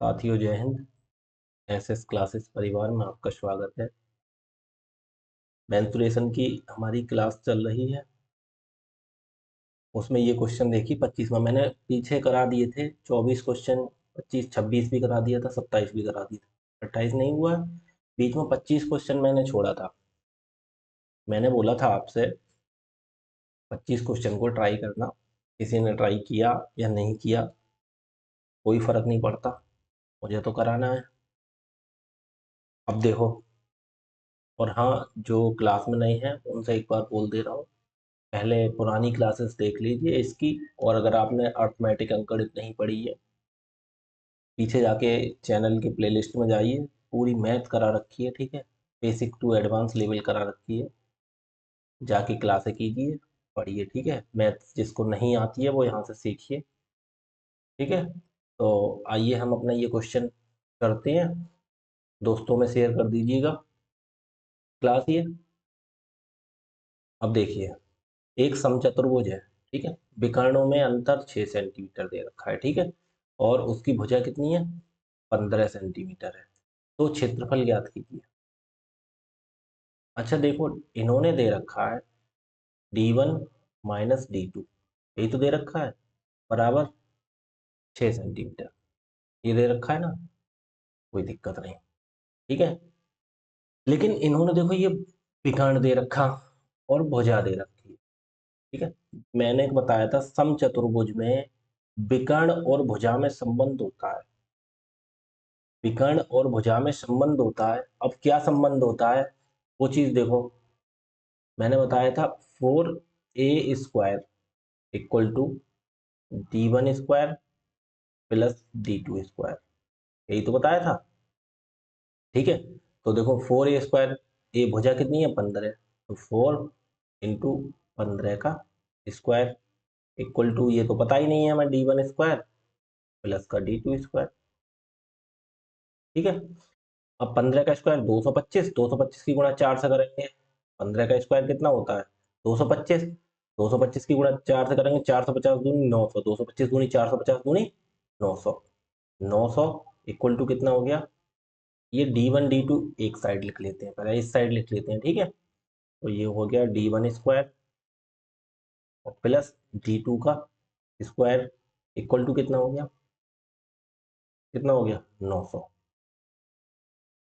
साथियों जय Hind. SS classes परिवार में आपका स्वागत है। मेंसुरेशन की हमारी क्लास चल रही है। उसमें ये क्वेश्चन देखिए 25 में मैंने पीछे करा दिए थे 24 क्वेश्चन, 25 26 भी करा दिया था, 27 भी करा दिया था, 28 नहीं हुआ। बीच में 25 क्वेश्चन मैंने छोड़ा था। मैंने बोला था आपसे 25 क्वेश्चन को ट्राई करना। किसी ने ट्राई किया या नहीं किया कोई फर्क नहीं पड़ता, मुझे तो कराना है। अब देखो, और हाँ, जो क्लास में नहीं है उनसे एक बार बोल दे रहा हूँ, पहले पुरानी क्लासेस देख लीजिए इसकी। और अगर आपने अर्थमेटिक अंकगणित नहीं पढ़ी है, पीछे जाके चैनल के प्लेलिस्ट में जाइए, पूरी मैथ करा रखी है, ठीक है। बेसिक टू एडवांस लेवल करा रखी है, जाके क्लासें कीजिए, पढ़िए, ठीक है। मैथ जिसको नहीं आती है वो यहाँ से सीखिए, ठीक है। तो आइए हम अपना ये क्वेश्चन करते हैं। दोस्तों में शेयर कर दीजिएगा क्लास ये। अब देखिए, एक समचतुर्भुज है, ठीक है। विकर्णों में अंतर 6 सेंटीमीटर दे रखा है, ठीक है। और उसकी भुजा कितनी है? 15 सेंटीमीटर है। तो क्षेत्रफल ज्ञात कीजिए। अच्छा देखो, इन्होंने दे रखा है D1 माइनस D2, यही तो दे रखा है, बराबर 6 सेंटीमीटर। ये दे रखा है ना, कोई दिक्कत नहीं, ठीक है। लेकिन इन्होंने देखो ये विकर्ण दे रखा और भुजा दे रखी है, ठीक है। मैंने बताया था समचतुर्भुज में विकर्ण और भुजा में संबंध होता है। विकर्ण और भुजा में संबंध होता है। अब क्या संबंध होता है वो चीज देखो। मैंने बताया था 4a² equal to D1² plus D2², यही तो बताया था, ठीक है। तो देखो 4a², ए भुजा कितनी है? 15, तो 4 इंटू 15 का स्क्वायर इक्वल टू, ये तो पता ही नहीं है हमें, D1² प्लस का D2², ठीक है। अब 15 का स्क्वायर 225, 225 की गुणा 4 से करेंगे, 15 का स्क्वायर कितना होता है? 225, 225 की गुणा 4 से करेंगे, 450 दूनी 900, 225 दूनी 450 दूनी 900, 900 इक्वल टू कितना हो गया? ये D1 D2 एक साइड लिख लेते हैं, पहले इस साइड लिख लेते हैं, ठीक है। तो ये हो गया D1² और प्लस D2 का स्क्वायर इक्वल टू कितना हो गया? कितना हो गया? 900,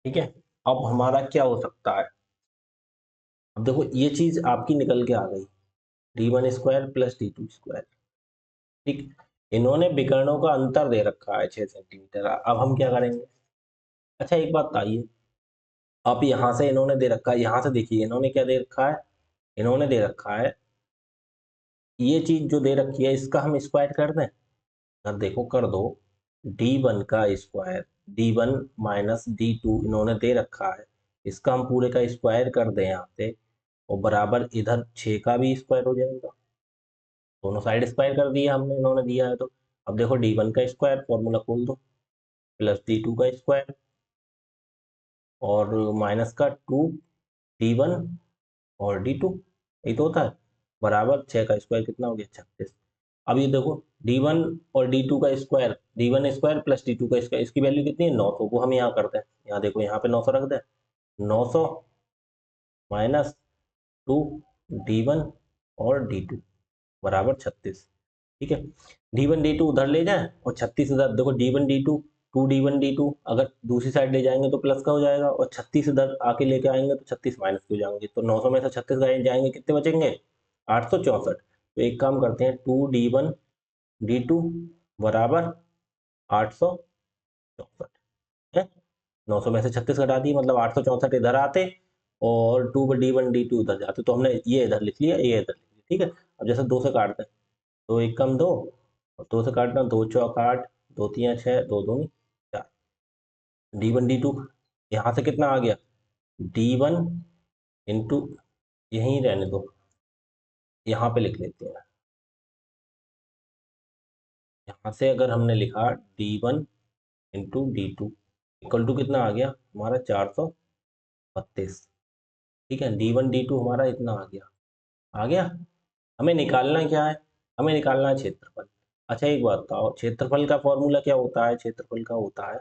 ठीक है। अब हमारा क्या हो सकता है? अब देखो ये चीज आपकी निकल के आ गई, D1² प्लस D2², ठीक। इन्होंने विकर्णों का अंतर दे रखा है 6 सेंटीमीटर। अब हम क्या करेंगे? अच्छा एक बात बताइए, आप यहाँ से इन्होंने दे रखा है, यहाँ से देखिए इन्होंने क्या दे रखा है। इन्होंने दे रखा है ये चीज जो दे रखी है, इसका हम स्क्वायर कर दें। अगर देखो कर दो, D1 का स्क्वायर, D1 माइनस D2 इन्होंने दे रखा है, इसका हम पूरे का स्क्वायर कर दें यहाँ पे, और बराबर इधर 6 का भी स्क्वायर हो जाएगा। दोनों साइड स्क्वायर कर दिया हमने, इन्होंने दिया है तो। अब देखो D1 का स्क्वायर, फॉर्मूला खोल दो, प्लस D2 का स्क्वायर और माइनस का 2D1 और D2, यही तो होता है, बराबर 6 का स्क्वायर कितना हो गया? 36। अब ये देखो D1 और D2 का स्क्वायर, D1² प्लस D2 का स्क्वायर, इसकी वैल्यू कितनी है? 900, वो हम यहाँ करते हैं, यहाँ देखो यहाँ पे 900 रख दें, 900 माइनस 2D1 और D2 बराबर 36, ठीक है। D1 D2 उधर ले जाएं और 36 इधर, देखो D1 D2, 2D1 D2 अगर दूसरी साइड ले जाएंगे तो प्लस का हो जाएगा, और 36 इधर आके लेके आएंगे तो 36 माइनस के हो जाएंगे, तो 900 में से 36 जाएंगे, कितने बचेंगे? 864। तो एक काम करते हैं, 2D1 D2 बराबर 864 है। 900 में से 36 घटा दिए, मतलब 864 इधर आते और 2D1 D2 उधर जाते, तो हमने ये इधर लिख लिया, ये इधर लिख लिया, ठीक है। अब जैसे 2 से काटते हैं, 2 एक कम 2, और 2 से काटना, 2 चौक 8, 2 3 6, 2 दूनी 4। D1 D2 यहाँ से कितना आ गया? D1 इंटू, यहीं रहने दो, यहाँ पे लिख लेते हैं। यहाँ से अगर हमने लिखा D1 into D2 equal to कितना आ गया हमारा? 432, ठीक है। D1 D2 हमारा इतना आ गया। आ गया। हमें निकालना क्या है? हमें निकालना है क्षेत्रफल। अच्छा एक बात बताओ, क्षेत्रफल का फॉर्मूला क्या होता है? क्षेत्रफल का होता है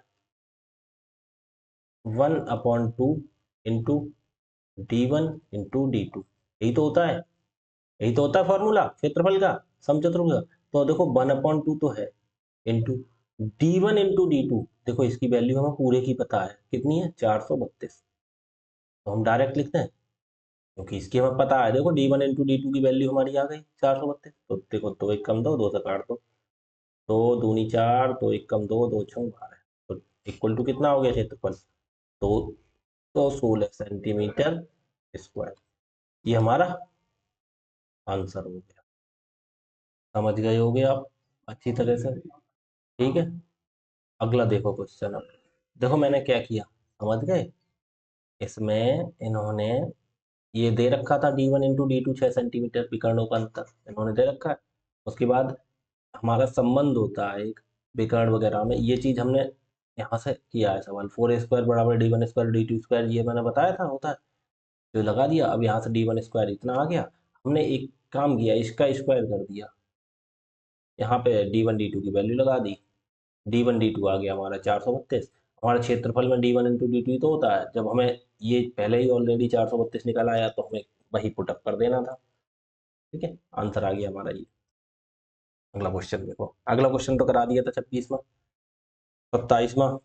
1/2 इंटू D1 इंटू D2, यही तो होता है, यही तो होता है फॉर्मूला क्षेत्रफल का, समचतुर्भुज का। तो देखो 1/2 तो है, इंटू D1 इंटू D2, देखो इसकी वैल्यू हमें पूरे की पता है, कितनी है? 432। तो हम डायरेक्ट लिखते हैं, क्योंकि इसकी हमें पता है। देखो D1 इंटू D2 की वैल्यू हमारी आ गई 432। तो देखो 2 1 कम 2, 2 से काट दो, 2 दूनी 4, 2 1 कम 2, 2 6 12। तो इक्वल टू कितना हो गया क्षेत्रफल? तो 216 सेंटीमीटर स्क्वायर। ये हमारा आंसर हो गया। समझ गए होगे आप अच्छी तरह से, ठीक है। अगला देखो क्वेश्चन। अब देखो मैंने क्या किया, समझ गए? इसमें इन्होंने ये दे रखा था D1 इंटू D2 6 सेंटीमीटर विकर्णों का अंतर इन्होंने दे रखा है। उसके बाद हमारा संबंध होता है एक विकर्ण वगैरह में, ये चीज हमने यहाँ से किया है सवाल। 4a² बराबर D1² D2², ये मैंने बताया था होता है, जो लगा दिया। अब यहाँ से D1² इतना आ गया, हमने एक काम किया, इसका स्क्वायर कर दिया, यहाँ पे D1 D2 की वैल्यू लगा दी, D1 D2 आ गया हमारा 432। हमारा क्षेत्रफल में D1 इंटू D2 तो होता है, जब हमें ये पहले ही ऑलरेडी 432 निकल आया तो हमें वही पुटअप कर देना था, ठीक है। आंसर आ गया हमारा ये। अगला क्वेश्चन देखो, अगला क्वेश्चन तो करा दिया था 26वां, 27वां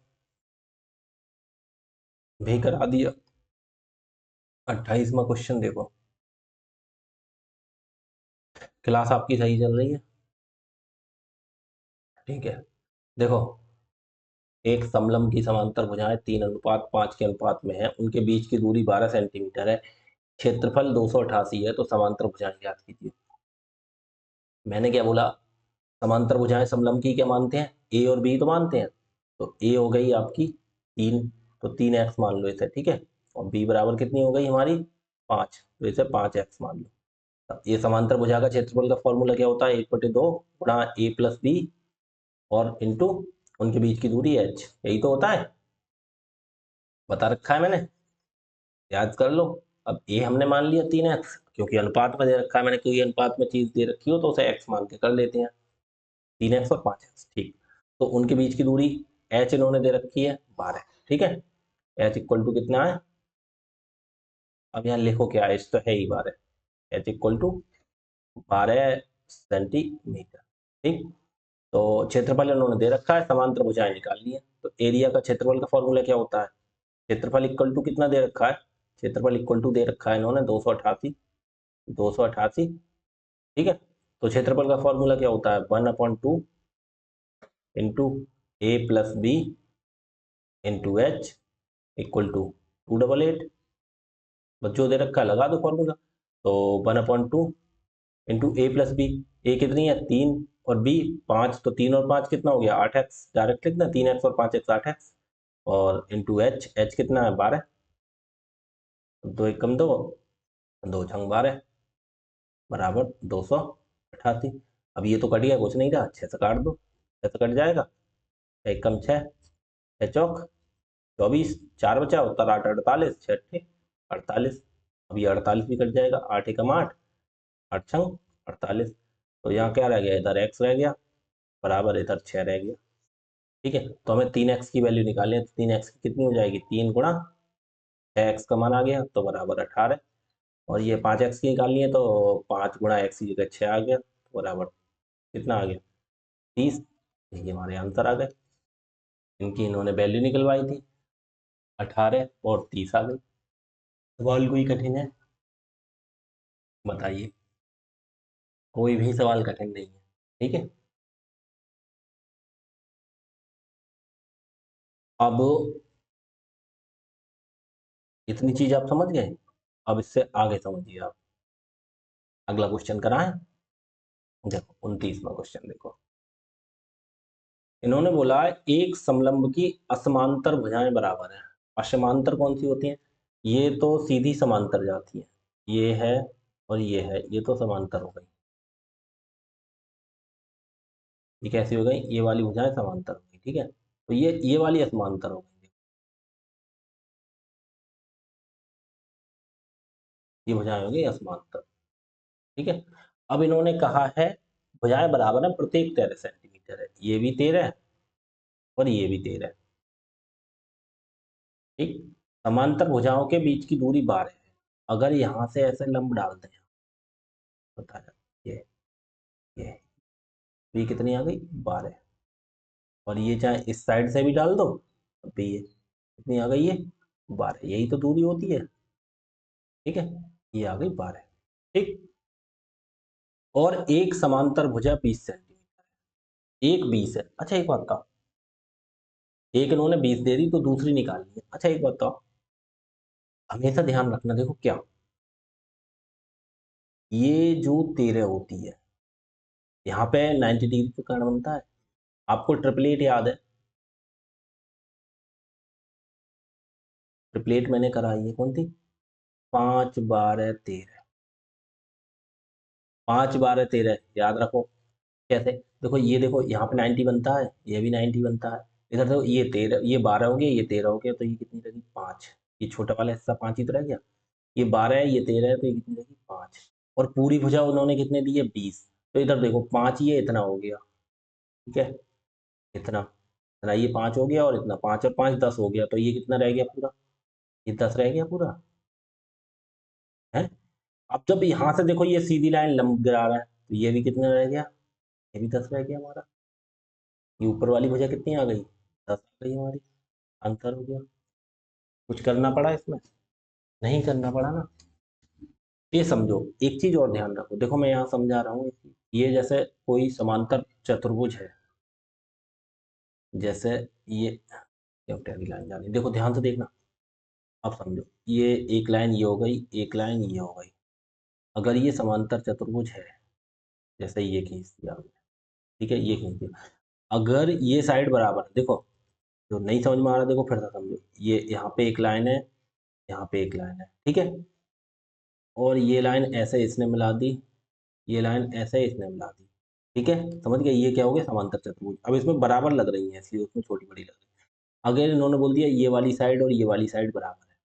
भी करा दिया। 28वां क्वेश्चन देखो। क्लास आपकी सही चल रही है? ठीक है। देखो, एक समलंब की समांतर भुजाएं 3:5 के अनुपात में है, उनके बीच की दूरी 12 सेंटीमीटर है, क्षेत्रफल 288 है, तो समांतर भुजाएं ज्ञात कीजिए। मैंने क्या बोला? समांतर भुजाएं समलंब की क्या मानते हैं? ए और बी तो मानते हैं। तो ए हो गई आपकी 3, तो 3x मान लो इसे, ठीक है। और बी बराबर कितनी हो गई हमारी? 5, तो इसे 5x मान लो। अब ये समांतर भुजा का क्षेत्रफल का फॉर्मूला क्या होता है? 1/2 गुणा ए प्लस बी और इंटू उनके बीच की दूरी h, यही तो होता है, बता रखा है मैंने, याद कर लो। अब ए हमने मान लिया 3x, क्योंकि अनुपात में दे रखा है मैंने, कोई अनुपात में चीज दे रखी हो तो उसे x मान के कर लेते हैं। 3x और 5x, ठीक। तो उनके बीच की दूरी h इन्होंने दे रखी है 12, ठीक है। h इक्वल टू कितना है? अब यहाँ लिखो क्या, h तो है ही 12, h इक्वल टू 12 सेंटीमीटर, ठीक। तो क्षेत्रफल इन्होंने दे रखा है, समांतर भुजाएं निकाल ली है। तो एरिया का क्षेत्रफल का फॉर्मूला क्या होता है? क्षेत्रफल इक्वल टू कितना दे रखा है? क्षेत्रफल इक्वल टू दे रखा है इन्होंने 288, 288, ठीक है। तो क्षेत्रफल का फॉर्मूला क्या होता है? 1/2 into A plus B into H equal to 288। बस जो दे रखा है लगा दो फॉर्मूला। तो 1/2 इंटू ए प्लस बी, ए कितनी है? 3, और बी 5, तो 3 और 5 कितना हो गया? 8x, डायरेक्ट लिखना, 3x और 5x 8x। और इंटू एच, एच कितना है? 12, 2 1 कम 2, 2 छंग 12 बराबर 288। अब ये तो कट गया, कुछ नहीं रहा, 6 से काट दो, 6 से कट जाएगा, 1 कम 6, 6 चौक 24, 4 बचा, उत्तर 8 48, 6 अट्ठे 48। अब ये 48 भी कट जाएगा, 8 एकम 8, 8 छंग 48। तो यहाँ क्या रह गया? इधर x रह गया, बराबर इधर 6 रह गया, ठीक है। तो हमें 3x की वैल्यू निकालनी है, तो 3x की कितनी हो जाएगी? 3 गुणा 6x का मान आ गया, तो बराबर 18। और ये 5x की निकालनी है, तो 5 गुणा x की जगह 6 आ गया, तो बराबर कितना आ गया? 30। ये हमारे आंसर आ गए, इनकी इन्होंने वैल्यू निकलवाई थी, 18 और 30 आ गई। सवाल कोई कठिन है? बताइए। कोई भी सवाल कठिन नहीं है, ठीक है। अब इतनी चीज आप समझ गए, अब इससे आगे समझिए आप। अगला क्वेश्चन करा है, देखो 29वां क्वेश्चन देखो। इन्होंने बोला एक समलंब की असमांतर भुजाएं बराबर है। असमांतर कौन सी होती हैं? ये तो सीधी समांतर जाती है, ये है और ये है, ये तो समांतर हो गई। ये कैसी हो गई? ये वाली भुजाएं समांतर हो गई, ठीक है। तो ये वाली असमांतर हो गई, ये भुजाएं हो गई असमांतर, ठीक है। अब इन्होंने कहा है भुजाएं बराबर है, प्रत्येक 13 सेंटीमीटर है, ये भी 13 है और ये भी 13 है। ठीक, समांतर भुजाओं के बीच की दूरी 12 है। अगर यहाँ से ऐसे लंब डालते हैं, बता ये ये तो ये कितनी आ गई 12, और ये चाहे इस साइड से भी डाल दो तब भी ये कितनी आ गई, ये 12, यही तो दूरी होती है। ठीक है, ये आ गई 12। ठीक, और एक समांतर भुजा 20 सेंटीमीटर, एक 20 है। अच्छा एक बात बताओ, एक इन्होंने 20 दे दी तो दूसरी निकालनी है। अच्छा एक बात बताओ, हमेशा ध्यान रखना, देखो क्या, ये जो 13 होती है, यहाँ पे 90 डिग्री का कोण बनता है। आपको ट्रिपलेट याद है, ट्रिपलेट मैंने कराई है, कौन थी, 5 12 13, 5 12 13 याद रखो। कैसे, देखो ये देखो यहाँ पे 90 बनता है, ये भी 90 बनता है। इधर देखो ये 13, ये 12 हो गया, ये 13 हो गया, तो ये कितनी लगी 5, ये छोटा वाला हिस्सा 5 ही तो रह गया। ये 12 है, ये 13 है, तो ये कितनी लगी 5, और पूरी भुजा उन्होंने कितने दी है 20, तो इधर देखो 5, ये इतना हो गया। ठीक है, इतना इतना, ये 5 हो गया, और इतना 5 और 5 10 हो गया, तो ये कितना रह गया पूरा, ये 10 रह गया पूरा है। अब जब यहाँ से देखो ये सीधी लाइन लंब गिरा रहा है, तो ये भी कितना रह गया, ये भी 10 रह गया हमारा। ये ऊपर वाली भुजा कितनी आ गई, 10 आ गई हमारी, अंतर हो गया। कुछ करना पड़ा इसमें, नहीं करना पड़ा ना। ये समझो, एक चीज और ध्यान रखो, देखो मैं यहाँ समझा रहा हूँ, ये जैसे कोई समांतर चतुर्भुज है, जैसे ये टेढ़ी लाइन जा रही है, देखो ध्यान से देखना, अब समझो, ये एक लाइन ये हो गई, एक लाइन ये हो गई। अगर ये समांतर चतुर्भुज है, जैसे ये खींच दिया हमने, ठीक है, ये खींच दिया, अगर ये साइड बराबर है, देखो जो नहीं समझ में आ रहा देखो फिर से समझो, ये यहाँ पे एक लाइन है, यहाँ पे एक लाइन है, ठीक है, और ये लाइन ऐसे इसने मिला दी, ये लाइन ऐसे इसने मिला दी। ठीक है, समझ गए, ये क्या हो गया समांतर चतुर्भुज। अब इसमें बराबर लग रही है, इसलिए उसमें छोटी बड़ी लग रही है। अगर इन्होंने बोल दिया ये वाली साइड और ये वाली साइड बराबर है,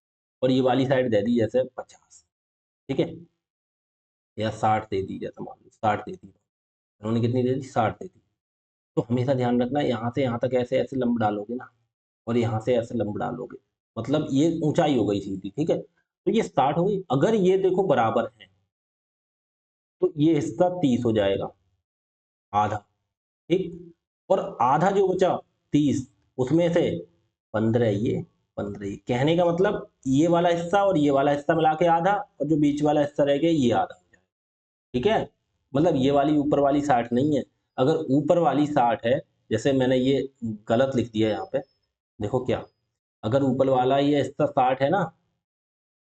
और ये वाली साइड दे दी जैसे 50, ठीक है, या 60 दे दी, जैसे मान लो 60 दे दी, उन्होंने कितनी दे दी 60 दे दी, तो हमेशा ध्यान रखना यहाँ से यहाँ तक ऐसे ऐसे लंब डालोगे ना, और यहाँ से ऐसे लंब डालोगे, मतलब ये ऊंचाई हो गई सीधी, ठीक है, तो ये 60 हो गई। अगर ये देखो बराबर है, तो ये हिस्सा 30 हो जाएगा, आधा। ठीक, और आधा जो बचा 30, उसमें से 15 ये, 15 ये, कहने का मतलब ये वाला हिस्सा और ये वाला हिस्सा मिला के आधा, और जो बीच वाला हिस्सा रह गया ये आधा हो जाएगा। ठीक है, मतलब ये वाली ऊपर वाली 60 नहीं है। अगर ऊपर वाली 60 है, जैसे मैंने ये गलत लिख दिया यहाँ पे, देखो क्या, अगर ऊपर वाला ये हिस्सा 60 है ना,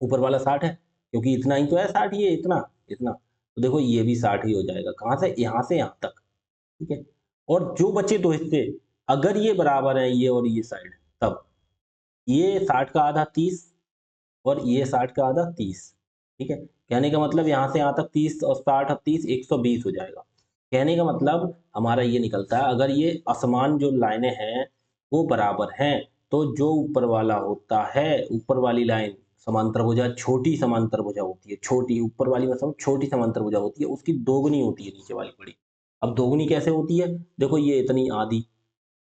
ऊपर वाला 60 है, क्योंकि इतना ही तो है 60, ये इतना इतना, तो देखो ये भी 60 ही हो जाएगा, कहाँ से यहाँ तक। ठीक है, और जो बचे दो हिस्से, अगर ये बराबर है ये और ये साइड, तब ये 60 का आधा 30, और ये 60 का आधा 30। ठीक है, कहने का मतलब यहाँ से यहाँ तक 30 और 60 अब 30 120 हो जाएगा। कहने का मतलब हमारा ये निकलता है, अगर ये असमान जो लाइनें हैं वो बराबर हैं, तो जो ऊपर वाला होता है, ऊपर वाली लाइन समांतर भुजा, छोटी समांतर भुजा होती है, छोटी ऊपर वाली मतलब छोटी समांतर भुजा होती है, उसकी दोगुनी होती है नीचे वाली बड़ी। अब दोगुनी कैसे होती है, देखो ये इतनी आधी,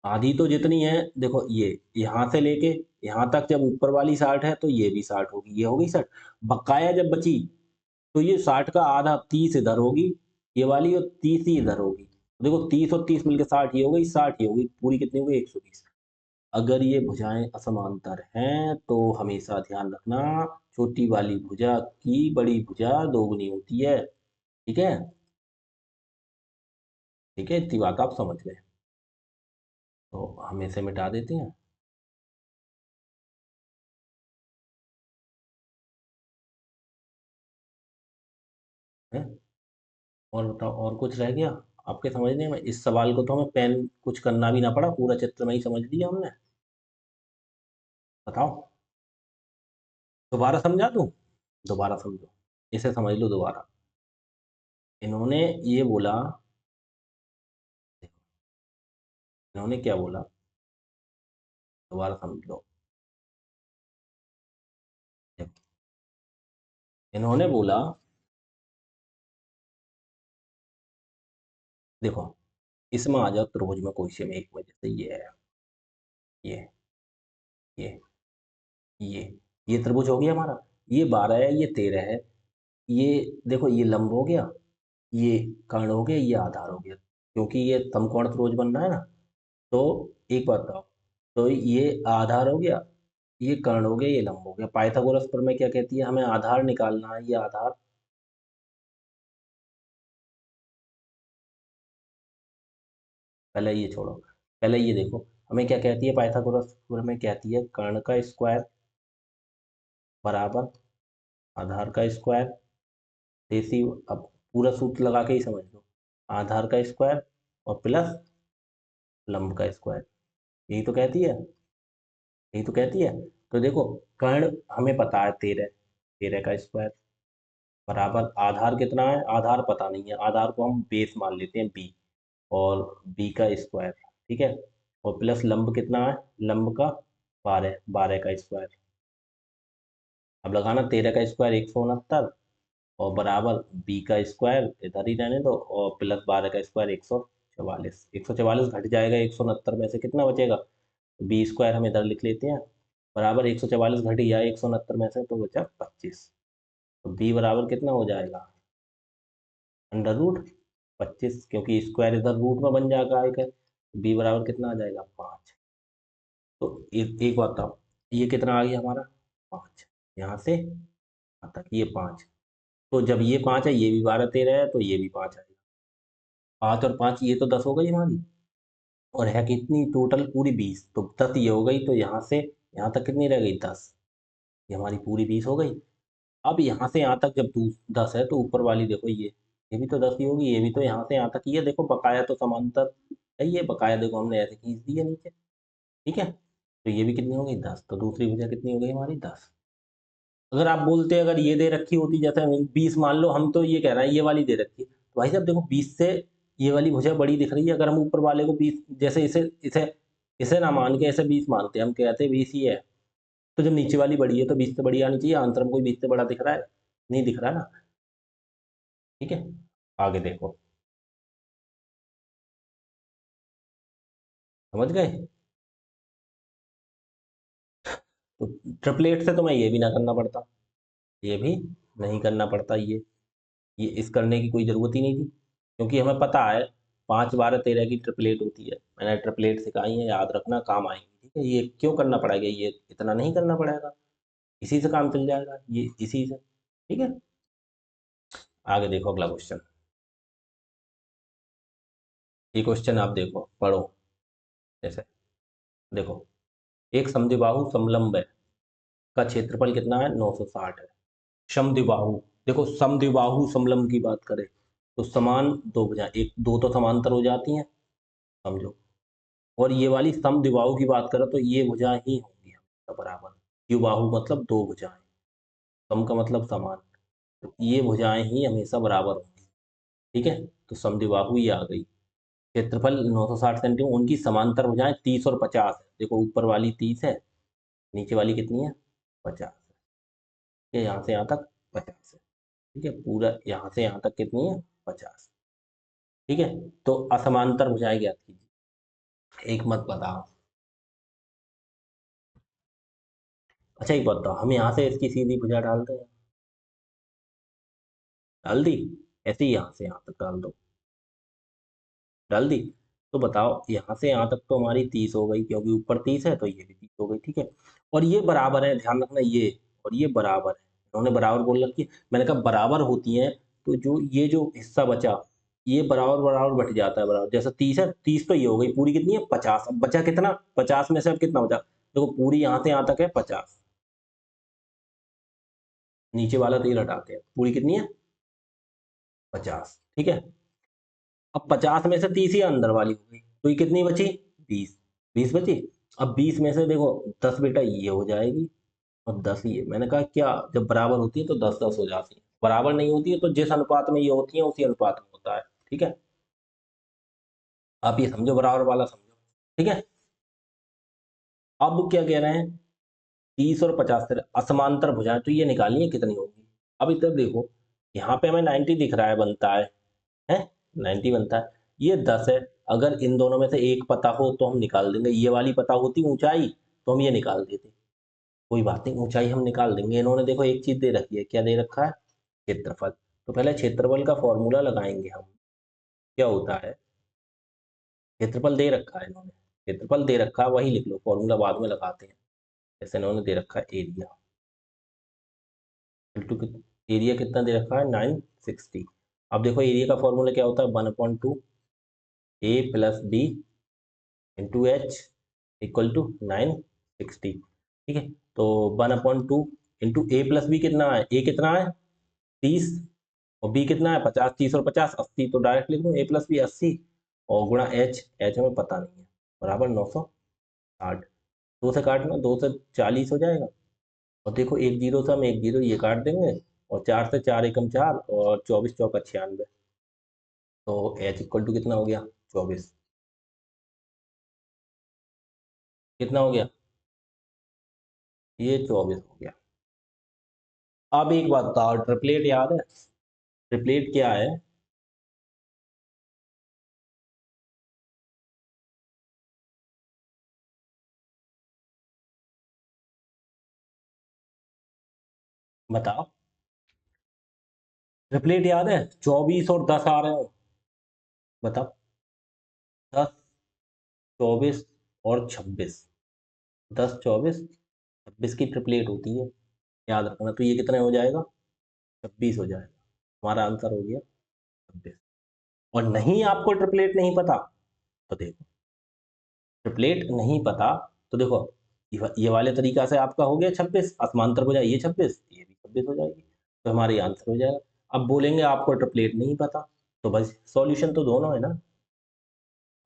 आधी तो जितनी है, देखो ये यहाँ से लेके यहाँ तक, जब ऊपर वाली 60 है तो ये भी 60 होगी, ये हो गई 60, बकाया जब बची तो ये 60 का आधा 30 इधर होगी, ये वाली, और 30 ही इधर होगी। देखो 30 और 30 मिलकर 60 ये हो गई, 60 ये हो गई, पूरी कितनी हो गई 120। अगर ये भुजाएं असमांतर हैं तो हमेशा ध्यान रखना, छोटी वाली भुजा की बड़ी भुजा दोगुनी होती है। ठीक है, ठीक है, इतनी बात आप समझ गए, तो हम इसे मिटा देते हैं। हैं? और बताओ, और कुछ रह गया आपके समझने में? इस सवाल को तो हमें पेन कुछ करना भी ना पड़ा, पूरा चित्र में ही समझ लिया हमने। बताओ, दोबारा समझा दूं? दोबारा समझो, इसे समझ लो दोबारा। इन्होंने ये बोला, इन्होंने क्या बोला, दोबारा समझ लो। देखो, इन्होंने बोला देखो इसमें आ जाओ त्रिभुज में कोई से एक में, जैसे ये है, ये ये ये ये त्रिभुज हो गया हमारा, ये 12 है, ये 13 है, ये देखो ये लंब हो गया, ये कर्ण हो गया, ये आधार हो गया, क्योंकि ये समकोण त्रिभुज बन रहा है ना। तो एक बात बताओ, तो ये आधार हो गया, ये कर्ण हो गया, ये लंब हो गया। पाइथागोरस प्रमेय क्या कहती है, हमें आधार निकालना है, ये आधार। पहले ये छोड़ो, पहले ये देखो, हमें क्या कहती है पाइथागोरस प्रमेय, कहती है कर्ण का स्क्वायर बराबर आधार का स्क्वायर। देसी, अब पूरा सूत्र लगा के ही समझ लो, आधार का स्क्वायर और प्लस लंब का स्क्वायर, यही तो कहती है, यही तो कहती है। तो देखो कर्ण हमें पता है 13, 13 का स्क्वायर बराबर आधार कितना है, आधार पता नहीं है, आधार को हम बेस मान लेते हैं बी, और बी का स्क्वायर, ठीक है। और प्लस लंब कितना है, लंब का 12, 12 का स्क्वायर। अब लगाना 13 का स्क्वायर 169, और बराबर बी का स्क्वायर इधर ही रहने दो, और प्लस 12 का स्क्वायर 144, 144 घट जाएगा 169 में से, कितना बचेगा, बी स्क्वायर हम इधर लिख लेते हैं, बराबर 144 घट गया 169 में से, तो बचा 25। तो बी बराबर कितना हो जाएगा, अंडर रूट 25, क्योंकि स्क्वायर इधर रूट में बन जाएगा एक, बी बराबर कितना आ जाएगा 5। तो एक बात बताओ, ये कितना आ गया हमारा 5, यहाँ से यहाँ तक ये 5। तो जब ये 5 है, ये भी 12 13 है, तो ये भी 5 आएगा। 5 और 5 ये तो 10 हो गई हमारी, और है कितनी टोटल पूरी 20, तो 10 ये हो गई, तो यहाँ से यहाँ तक कितनी रह गई 10, ये हमारी पूरी 20 हो गई। अब यहाँ से यहाँ तक जब 10 है, तो ऊपर वाली देखो ये भी तो 10 ही होगी, ये भी तो यहाँ से यहाँ तक, ये देखो बकाया तो समांतर है, ये बकाया देखो हमने ऐसे खींच दी है नीचे, ठीक है। तो ये भी कितनी हो गई 10, तो दूसरी भुजा कितनी हो गई हमारी 10। अगर आप बोलते अगर ये दे रखी होती, जैसे 20 मान लो, हम तो ये कह रहे हैं ये वाली दे रखी है, तो भाई साहब देखो 20 से ये वाली भुजा बड़ी दिख रही है, अगर हम ऊपर वाले को 20, जैसे इसे इसे इसे ना मान के ऐसे 20 मानते हैं, हम कहते हैं 20 ही है, तो जब नीचे वाली बड़ी है तो 20 से बड़ी आनी चाहिए, आंसर में कोई 20 से बड़ा दिख रहा है, नहीं दिख रहा ना, ठीक है। आगे देखो, समझ गए। तो ट्रिपलेट से तुम्हें ये भी ना करना पड़ता, ये भी नहीं करना पड़ता, ये इस करने की कोई ज़रूरत ही नहीं थी, क्योंकि हमें पता है 5 12 13 की ट्रिपलेट होती है, मैंने ट्रिपलेट सिखाई है, याद रखना काम आएंगी, ठीक है। ये क्यों करना पड़ेगा, ये इतना नहीं करना पड़ेगा, इसी से काम चल जाएगा, ये इसी से, ठीक है। आगे देखो अगला क्वेश्चन, ये क्वेश्चन आप देखो पढ़ो, जैसे देखो एक समद्विबाहु समलंब है का क्षेत्रफल कितना है 960 है। समद्विबाहु, देखो समद्विबाहु समलंब की बात करें तो समान दो भुजा, एक दो तो समांतर हो जाती हैं, समझो, और ये वाली समद्विबाहु की बात करें तो ये भुजा ही होंगी हमेशा बराबर। द्विबाहु मतलब दो भुजाएं, सम का मतलब समान, तो ये भुजाएं ही हमेशा बराबर होंगी, ठीक है। तो समद्विबाहु ये आ गई, क्षेत्रफल 960 सेंटीमीटर, उनकी समांतर भुजाएं 30 और 50 है, देखो ऊपर वाली 30 है, नीचे वाली कितनी है 50 है, ये यहाँ से यहाँ तक 50 है, ठीक है, पूरा यहाँ से यहाँ तक कितनी है 50, ठीक है। तो असमांतर भुजाएं ज्ञात कीजिए, एक मत बताओ। अच्छा एक बताओ, हम यहाँ से इसकी सीधी भुजा डालते हैं, डाल दी, ऐसे ही यहाँ से यहाँ तक डाल दो, डाल दी। तो बताओ यहाँ से यहाँ तक तो हमारी 30 हो गई, क्योंकि ऊपर 30 है तो ये भी 30 हो गई, ठीक है। और ये बराबर है, ध्यान रखना, ये और ये बराबर है, उन्होंने बराबर बोल रखी है, मैंने कहा बराबर होती हैं, तो जो ये जो हिस्सा बचा, ये बराबर बराबर बट जाता है, बराबर जैसे 30 है, 30 तो ये हो गई पूरी, कितनी है 50, अब बचा कितना, 50 में से अब कितना बचा, देखो पूरी यहाँ से यहाँ तक है 50, नीचे वाला 3 हटाते हैं, पूरी कितनी है 50, ठीक है। अब 50 में से 30 ही अंदर वाली हो गई, तो ये कितनी बची 20, 20 बची। अब 20 में से देखो 10 बेटा ये हो जाएगी, और 10 ये, मैंने कहा क्या जब बराबर होती है तो 10 10 हो जाती है, बराबर नहीं होती है तो जिस अनुपात में ये होती है उसी अनुपात में होता है, ठीक है। आप ये समझो, बराबर वाला समझो, ठीक है। अब क्या कह रहे हैं, 30 और 50 असमांतर भुजाएं, तो ये निकालनी है कितनी होगी। अब इधर देखो, यहाँ पे हमें 90 दिख रहा है, बनता है 90 बनता है, ये 10 है। अगर इन दोनों में से एक पता हो तो हम निकाल देंगे, ये वाली पता होती ऊंचाई तो हम ये निकाल देते। कोई बात नहीं, ऊंचाई हम निकाल देंगे। इन्होंने देखो एक चीज दे रखी है, क्या दे रखा है? क्षेत्रफल। तो पहले क्षेत्रफल का फॉर्मूला लगाएंगे हम। क्या होता है? क्षेत्रफल दे रखा है इन्होंने, क्षेत्रफल दे रखा है, वही लिख लो, फॉर्मूला बाद में लगाते हैं। जैसे इन्होंने दे रखा है एरिया, एरिया कितना दे रखा है? 960। अब देखो एरिया का फॉर्मूला क्या होता है? 1/2 A plus B into H equal to 960। ठीक है, तो 1/2 इंटू ए प्लस बी कितना है? ए कितना है? 30, और बी कितना है? 50। 30 और 50 80, तो डायरेक्ट लिख दो ए प्लस बी 80, और गुणा एच, एच हमें पता नहीं है, बराबर 960। दो से काटना, 2 से 40 हो जाएगा, और देखो एक जीरो से हम एक जीरो ये काट देंगे, और 4 से 4 एकम 4, और 24 चौका 96। तो एच इक्वल टू कितना हो गया? 24। कितना हो गया? ये 24 हो गया। अब एक बात बताओ, ट्रिपलेट याद है? ट्रिपलेट क्या है? बताओ। ट्रिपलेट याद है? 24 और 10 आ रहे हो, बताओ। 10, 24 और 26। 10, 24, 26 की ट्रिपलेट होती है, याद रखना। तो ये कितने हो जाएगा? 26 हो जाएगा। हमारा आंसर हो गया 26। और नहीं, आपको ट्रिपलेट नहीं पता तो देखो, ट्रिपलेट नहीं पता तो देखो, ये वाले तरीका से आपका हो गया 26, असमांतर हो जाए ये 26, ये भी 26 हो जाएगी, तो हमारी आंसर हो जाएगा। अब बोलेंगे आपको ट्रिपलेट नहीं पता, तो बस सॉल्यूशन तो दोनों है ना।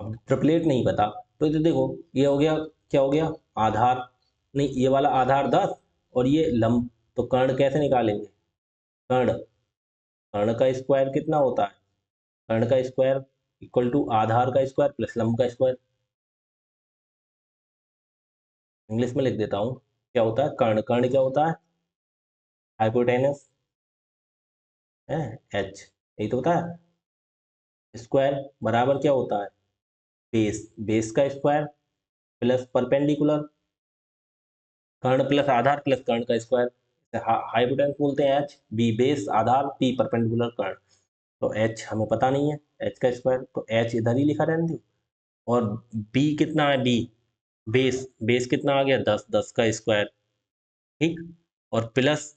अब ट्रिपलेट नहीं पता तो ये देखो, ये हो गया, क्या हो गया? आधार, नहीं ये वाला आधार 10, और ये लंब, तो कर्ण कैसे निकालेंगे? कर्ण, कर्ण का स्क्वायर कितना होता है? कर्ण का स्क्वायर इक्वल टू आधार का स्क्वायर प्लस लंब का स्क्वायर। इंग्लिश में लिख देता हूँ, क्या होता है कर्ण? कर्ण क्या होता है? हाइपोटेनस है, एच, यही तो होता है। स्क्वायर बराबर क्या होता है? बेस, बेस का स्क्वायर प्लस परपेंडिकुलर, कर्ण प्लस आधार प्लस कर्ण का स्क्वायर। हाइपोटेनस बोलते हैं एच, बी बेस आधार, पी परपेंडिकुलर कर्ण। तो एच हमें पता नहीं है, एच का स्क्वायर, तो एच इधर ही लिखा रहने दो। और बी कितना है? बी बेस, बेस कितना आ गया? 10, 10 का स्क्वायर, ठीक, और प्लस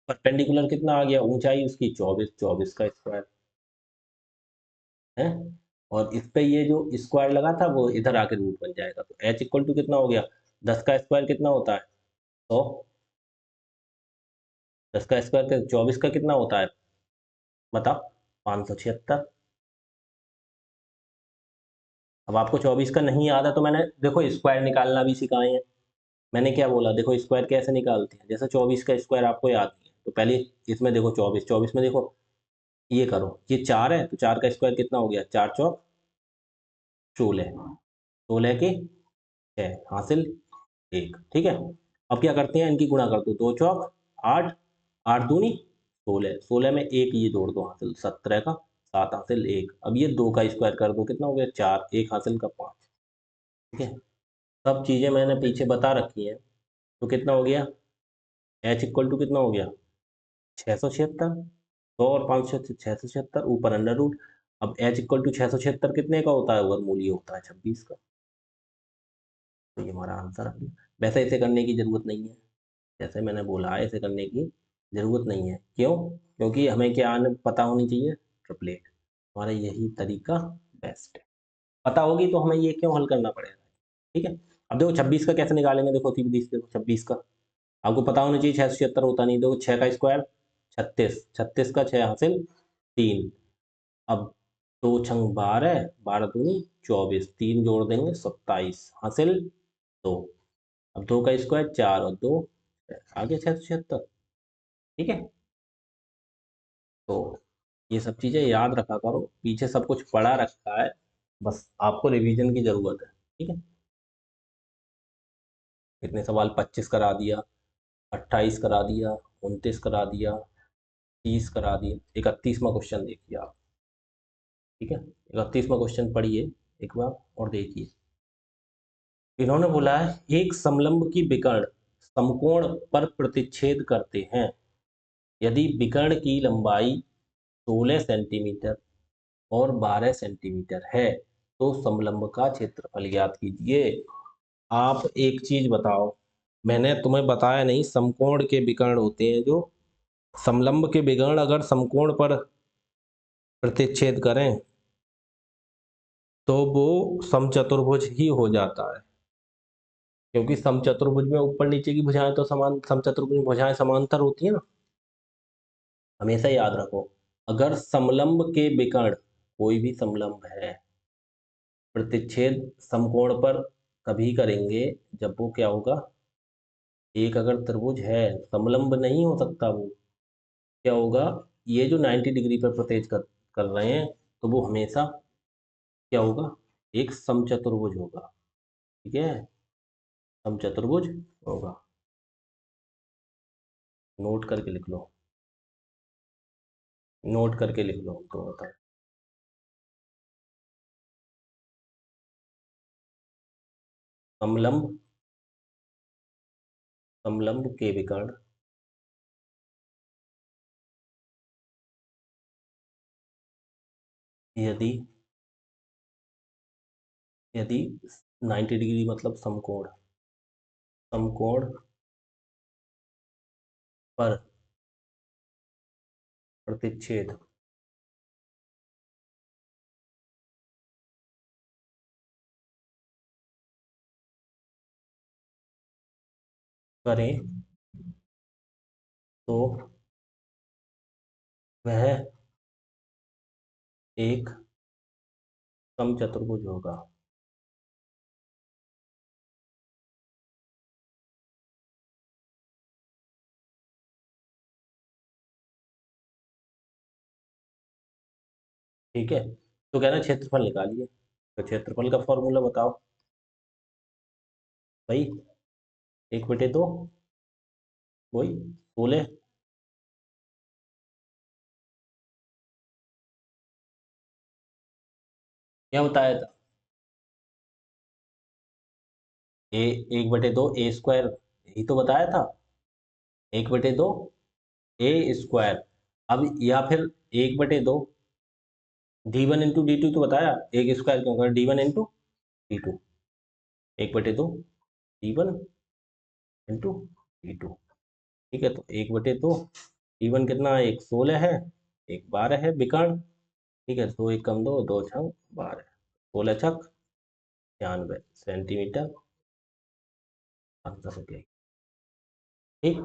परपेंडिकुलर कितना आ गया? ऊंचाई उसकी 24, 24 का स्क्वायर है। और इस पे ये जो स्क्वायर लगा था वो इधर आके रूट बन जाएगा, तो एच इक्वल टू कितना हो गया? 10 का स्क्वायर कितना होता है? 100। 10 का स्क्वायर 24 का कितना होता है? बताओ। 576। अब आपको 24 का नहीं याद है तो मैंने देखो स्क्वायर निकालना भी सिखाए हैं। मैंने क्या बोला? देखो स्क्वायर कैसे निकालते हैं, जैसे 24 का स्क्वायर आपको याद नहीं है तो पहले इसमें देखो 24, 24 में देखो ये करो, ये 4 है तो 4 का स्क्वायर कितना हो गया? 4 चौक 16, 16 की 6 हासिल 1, ठीक है। अब क्या करते हैं, इनकी गुणा कर दो, 2 चौक 8, 8 दूनी 16, 16 में एक ये जोड़ दो, हासिल 17 का 7 हासिल 1। अब ये 2 का स्क्वायर कर दो, कितना हो गया? 4, 1 हासिल का 5, ठीक है। सब चीज़ें मैंने पीछे बता रखी हैं, तो कितना हो गया? एच इक्वल टू कितना हो गया? 676। 100 और 5 676, ऊपर अंडर रूट। अब एच इक्वल टू 676 कितने का होता है? वर्गमूल ये होता है 26 का। तो ये हमारा आंसर आ गया। वैसे इसे करने की ज़रूरत नहीं है, जैसे मैंने बोला है इसे करने की ज़रूरत नहीं है। क्यों? क्योंकि हमें क्या आने पता होनी चाहिए? ट्रिपलेट। हमारा यही तरीका बेस्ट है। पता होगी तो हमें ये क्यों हल करना पड़ेगा, ठीक है। अब देखो 26 का कैसे निकालेंगे, देखो सीधी सी देखो 26 का आपको पता होना चाहिए, 676 होता नहीं। देखो 6 का स्क्वायर 36, 36 का 6 हासिल 3। अब 2 छंग 12, 12 दूनी 24, 3 जोड़ देंगे 27 हासिल 2। अब 2 का स्क्वायर 4 और 2 आगे 676, ठीक है। तो ये सब चीज़ें याद रखा करो, पीछे सब कुछ पढ़ा रखा है, बस आपको रिवीजन की ज़रूरत है, ठीक है। कितने सवाल? 25 करा दिया, 28 करा दिया, 29 करा दिया, 30 करा दिया, 31वां क्वेश्चन देखिए आप। ठीक है, 31वां क्वेश्चन पढ़िए एक बार और देखिए। इन्होंने बोला है एक समलंब की विकर्ण समकोण पर प्रतिच्छेद करते हैं यदि विकर्ण की लंबाई 16 सेंटीमीटर और 12 सेंटीमीटर है तो समलंब का क्षेत्रफल ज्ञात कीजिए। आप एक चीज बताओ, मैंने तुम्हें बताया नहीं, समकोण के विकर्ण होते हैं जो, समलंब के विकर्ण अगर समकोण पर प्रतिच्छेद करें तो वो समचतुर्भुज ही हो जाता है, क्योंकि समचतुर्भुज में ऊपर नीचे की भुजाएं तो समान, समचतुर्भुज में भुजाएं समांतर होती है ना। हमेशा याद रखो, अगर समलंब के विकर्ण, कोई भी समलंब है, प्रतिच्छेद समकोण पर कभी करेंगे जब वो क्या होगा, एक अगर त्रिभुज है, समलंब नहीं हो सकता वो, क्या होगा, ये जो 90 डिग्री पर प्रतिच्छेद कर रहे हैं तो वो हमेशा क्या होगा, एक समचतुर्भुज होगा। ठीक है, समचतुर्भुज होगा। नोट करके लिख लो, नोट करके लिख लो तो बता। समलंब, समलंब के विकर्ण यदि, यदि 90 डिग्री मतलब समकोण, समकोण पर प्रतिच्छेद करें तो वह एक समचतुर्भुज होगा। ठीक है, तो कहना क्षेत्रफल निकालिए, तो क्षेत्रफल का फॉर्मूला बताओ भाई। 1/2, वही 16, क्या बताया था, ए, 1/2 ए स्क्वायर, यही तो बताया था, 1/2 ए स्क्वायर। अब या फिर 1/2 d1 × d2 तो बताया, एक स्क्वायर क्यों कर, d1 × d2, 1/2 d1 × d2। ठीक है, तो 1/2 d1 कितना है, एक 16 है, एक 12 है विकर्ण। ठीक है, 2 × 1 = 2, 2 × 12, 16 छक 96 सेंटीमीटर आंसर हो गया। ठीक,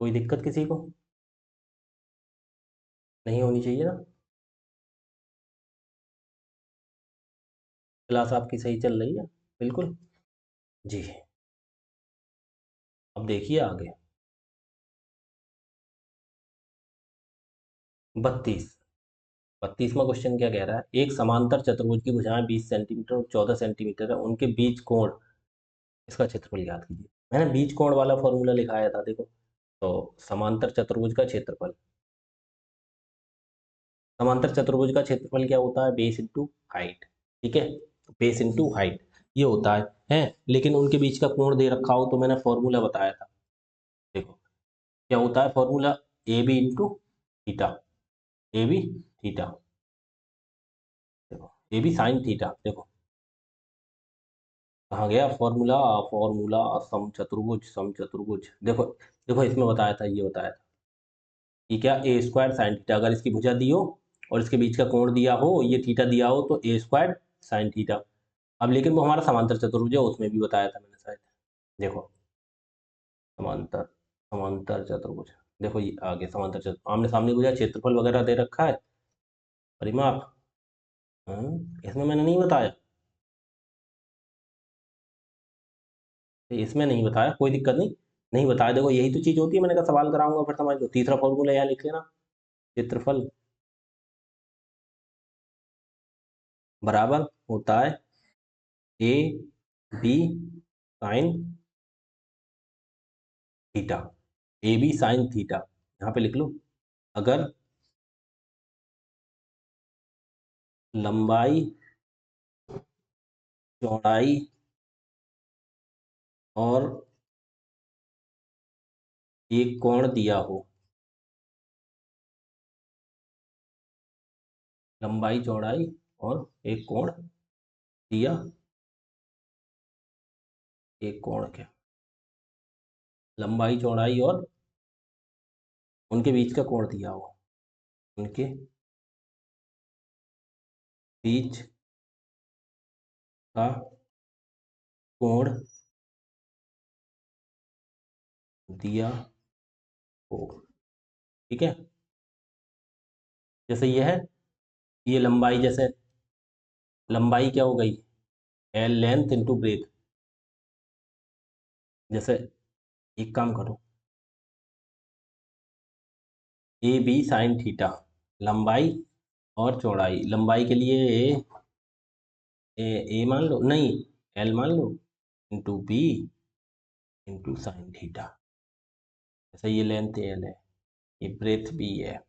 कोई दिक्कत किसी को नहीं होनी चाहिए ना। क्लास आपकी सही चल रही है, बिल्कुल जी। अब देखिए आगे, 32, 32वां क्वेश्चन क्या कह रहा है, एक समांतर चतुर्भुज की भुजाएं 20 सेंटीमीटर और 14 सेंटीमीटर है, उनके बीच कोण, इसका क्षेत्रफल याद कीजिए। मैंने बीच कोण वाला फॉर्मूला लिखाया था देखो, तो समांतर चतुर्भुज का क्षेत्रफल, समांतर चतुर्भुज का क्षेत्रफल क्या होता है, बेस इंटू हाइट। ठीक है, बेस इंटू हाइट ये होता है, लेकिन उनके बीच का कोण दे रखा हो तो मैंने फॉर्मूला बताया था, देखो क्या होता है formula, A B into theta, A B theta, देखो ए बी साइन थीटा, देखो कहाँ गया फॉर्मूला, फॉर्मूला समचतुर्भुज, समचतुर्भुज, देखो देखो इसमें बताया था, ये बताया था कि क्या, ए स्क्वायर साइन थीटा, अगर इसकी भुजा दी हो और इसके बीच का कोण दिया हो, ये थीटा दिया हो, तो ए स्क्वायर साइन थीटा। अब लेकिन वो हमारा समांतर चतुर्भुज है, उसमें भी बताया था मैंने शायद, देखो समांतर, समांतर चतुर्भुज, देखो ये आगे समांतर चतुर्भुज, आमने सामने भुजा, क्षेत्रफल वगैरह दे रखा है, परिमाप, इसमें मैंने नहीं बताया, इसमें नहीं बताया, कोई दिक्कत नहीं, नहीं बताया, देखो यही तो चीज होती है, मैंने कहा सवाल कराऊंगा फिर समझ लो, तीसरा फॉर्मूला यहाँ लिख लेना, क्षेत्रफल बराबर होता है A B sine theta, A B sine theta, यहाँ पे लिख लो। अगर लंबाई, चौड़ाई और एक कोण दिया हो, लंबाई चौड़ाई और एक कोण दिया, एक कोण क्या, लंबाई चौड़ाई और उनके बीच का कोण दिया हो, उनके बीच का कोण दिया हो, ठीक है। जैसे ये है, ये लंबाई, जैसे लंबाई क्या हो गई, एल लेंथ इंटू ब्रेथ। जैसे एक काम करो, ए बी साइन थीटा, लंबाई और चौड़ाई, लंबाई के लिए ए मान लो, नहीं एल मान लो, into B into sine theta. जैसे ये लेंथ एल है, ये ब्रेथ बी है,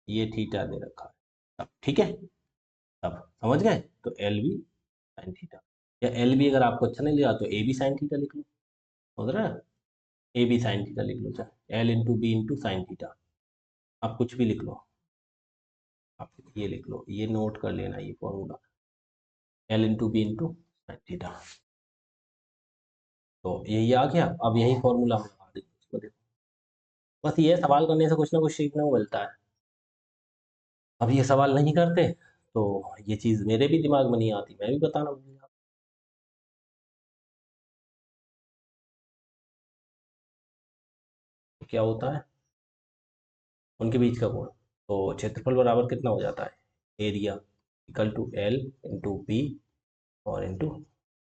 ये थीटा दे रखा है, सब ठीक है। सब समझ गए, तो एल बी साइन थीटा, या एल बी अगर आपको अच्छा नहीं लगा तो ए बी साइन थीटा लिख लो, समझ रहे हैं। ए बी साइन थीटा लिख लो, चाहे L into B into sine theta, आप कुछ भी लिख लो। आप ये लिख लो, ये नोट कर लेना, ये formula L into B into sine theta. तो यही आ गया, अब यही फॉर्मूला हम लगा देंगे इसको, देखो बस ये सवाल करने से कुछ ना कुछ सीखने को मिलता है। अब ये सवाल नहीं करते तो ये चीज़ मेरे भी दिमाग में नहीं आती, मैं भी बताना भूल जाता। तो क्या होता है, उनके बीच का कोण, तो क्षेत्रफल बराबर कितना हो जाता है, area equal to L into B और इंटू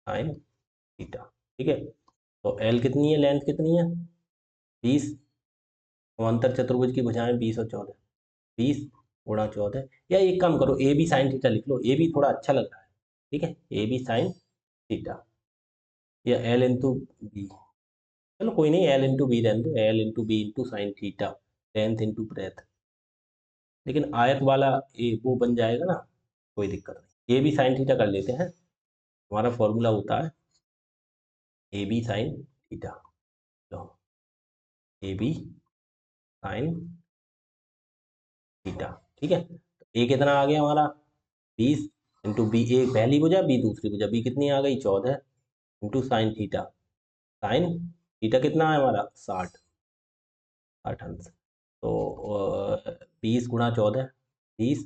साइन थीटा, ठीक है। तो एल कितनी है, लेंथ कितनी है, 20, समांतर चतुर्भुज की भुजाएं 20 और 14, 20 गुणा 14, या एक काम करो, ए बी साइन थीटा लिख लो, ए बी थोड़ा अच्छा लग रहा है, ठीक है, ए बी साइन थीटा, या एल इंटू बी, चलो कोई नहीं, एल इंटू बी रहने दो, L into B into sine theta, length into breadth, लेकिन आयत वाला ए वो बन जाएगा ना, कोई दिक्कत नहीं, ए बी साइन थीटा कर लेते हैं। हमारा फॉर्मूला होता है ए बी साइन थीटा, लो ए बी साइन थीटा, ठीक है। तो ए कितना आ गया हमारा, 20 इंटू बी, ए पहली भुजा बी दूसरी भुजा, बी कितनी आ गई 14 into sine theta, sine theta कितना है हमारा 60, 60 अंश। तो 20 गुणा 14, 20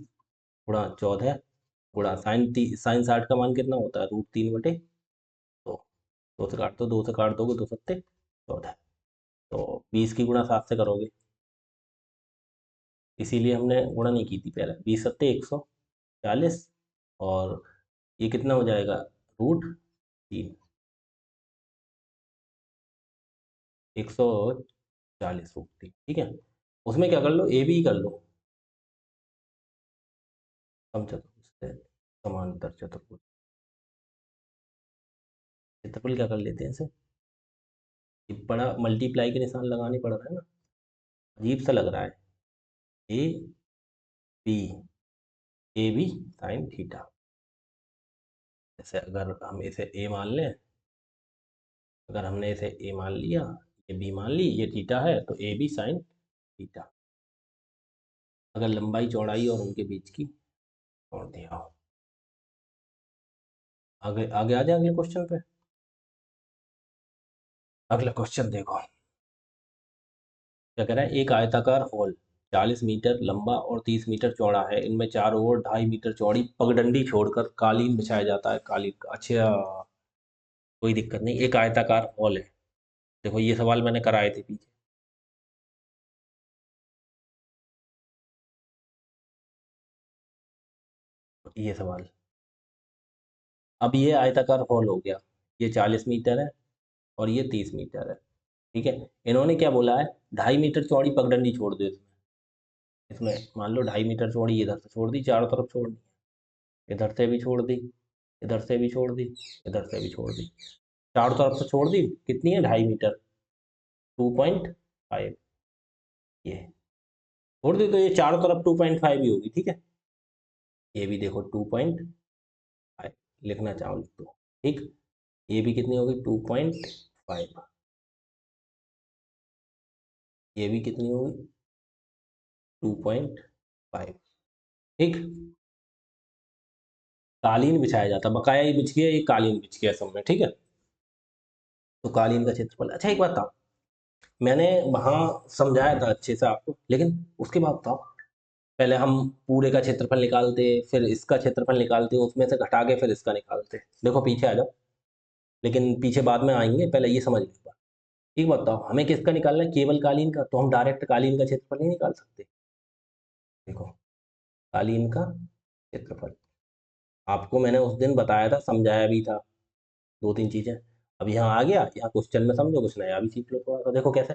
गुणा 14 गुणा साइन 60 का मान कितना होता है, √3/2, दो से काट दो, दो से काट दोगे, 2 सत्ते 14, तो 20 की गुणा 7 से करोगे, इसीलिए हमने गुणा नहीं की थी पहले, 20 सत्ते 140, और ये कितना हो जाएगा, √3, 140 √3, ठीक है। उसमें क्या कर लो, ए बी कर लो, समचतुर्भुज से समांतर चतुर्भुज, क्षेत्रफल क्या कर लेते हैं इसे, ये बड़ा मल्टीप्लाई के निशान लगाने पड़ रहा है ना, अजीब सा लग रहा है, A B, A B sine theta, जैसे अगर हम इसे ए मान लें, अगर हमने इसे ए मान लिया, ये बी मान ली, ये थीटा है, तो ए बी साइन थीटा, अगर लंबाई चौड़ाई और उनके बीच की कोण दिया हो। आगे आगे आ जाए अगले क्वेश्चन पे। अगला क्वेश्चन देखो, क्या कह रहा है, एक आयताकार हॉल 40 मीटर लंबा और 30 मीटर चौड़ा है, इनमें चारों ओर 2.5 मीटर चौड़ी पगडंडी छोड़कर कालीन बिछाया जाता है, कालीन का, अच्छा कोई दिक्कत नहीं, एक आयताकार हॉल है, देखो ये सवाल मैंने कराए थे पीछे, ये सवाल, अब ये आयताकार हॉल हो गया, ये 40 मीटर है और ये 30 मीटर है, ठीक है। इन्होंने क्या बोला है, 2.5 मीटर चौड़ी पगडंडी छोड़ दो इसमें, इसमें मान लो 2.5 मीटर चौड़ी इधर से छोड़ दी, चारों तरफ छोड़ दी, इधर से भी छोड़ दी, इधर से भी छोड़ दी, इधर से भी छोड़ दी, चारों तरफ से छोड़ दी, कितनी है 2.5 मीटर, 2.5 5 ये छोड़ दे तो ये चारों तरफ 2.5 ही होगी, ठीक है। ये भी देखो 2.5 लिखना चाहो लिख दो, ठीक। ये भी कितनी होगी 2.5, ये भी कितनी होगी 2.5, ठीक। कालीन बिछाया जाता, बकाया ये बिछ गया, ये कालीन बिछ गया सब में, ठीक है। तो कालीन का क्षेत्रफल, अच्छा एक बात बताओ, मैंने वहां समझाया था अच्छे से आपको, लेकिन उसके बाद बताओ, पहले हम पूरे का क्षेत्रफल निकालते, फिर इसका क्षेत्रफल निकालते, उसमें से घटा के फिर इसका निकालते। देखो पीछे आ जाओ, लेकिन पीछे बाद में आएंगे, पहले ये समझ लो। एक बात बताओ, हमें किसका निकालना है, केवल कालीन का, तो हम डायरेक्ट कालीन का क्षेत्रफल नहीं निकाल सकते। देखो कालीन का क्षेत्रफल आपको मैंने उस दिन बताया था, समझाया भी था, दो तीन चीजें। अब यहाँ आ गया, यहाँ क्वेश्चन में समझो, कुछ नया भी सीख लो थोड़ा सा। देखो कैसे,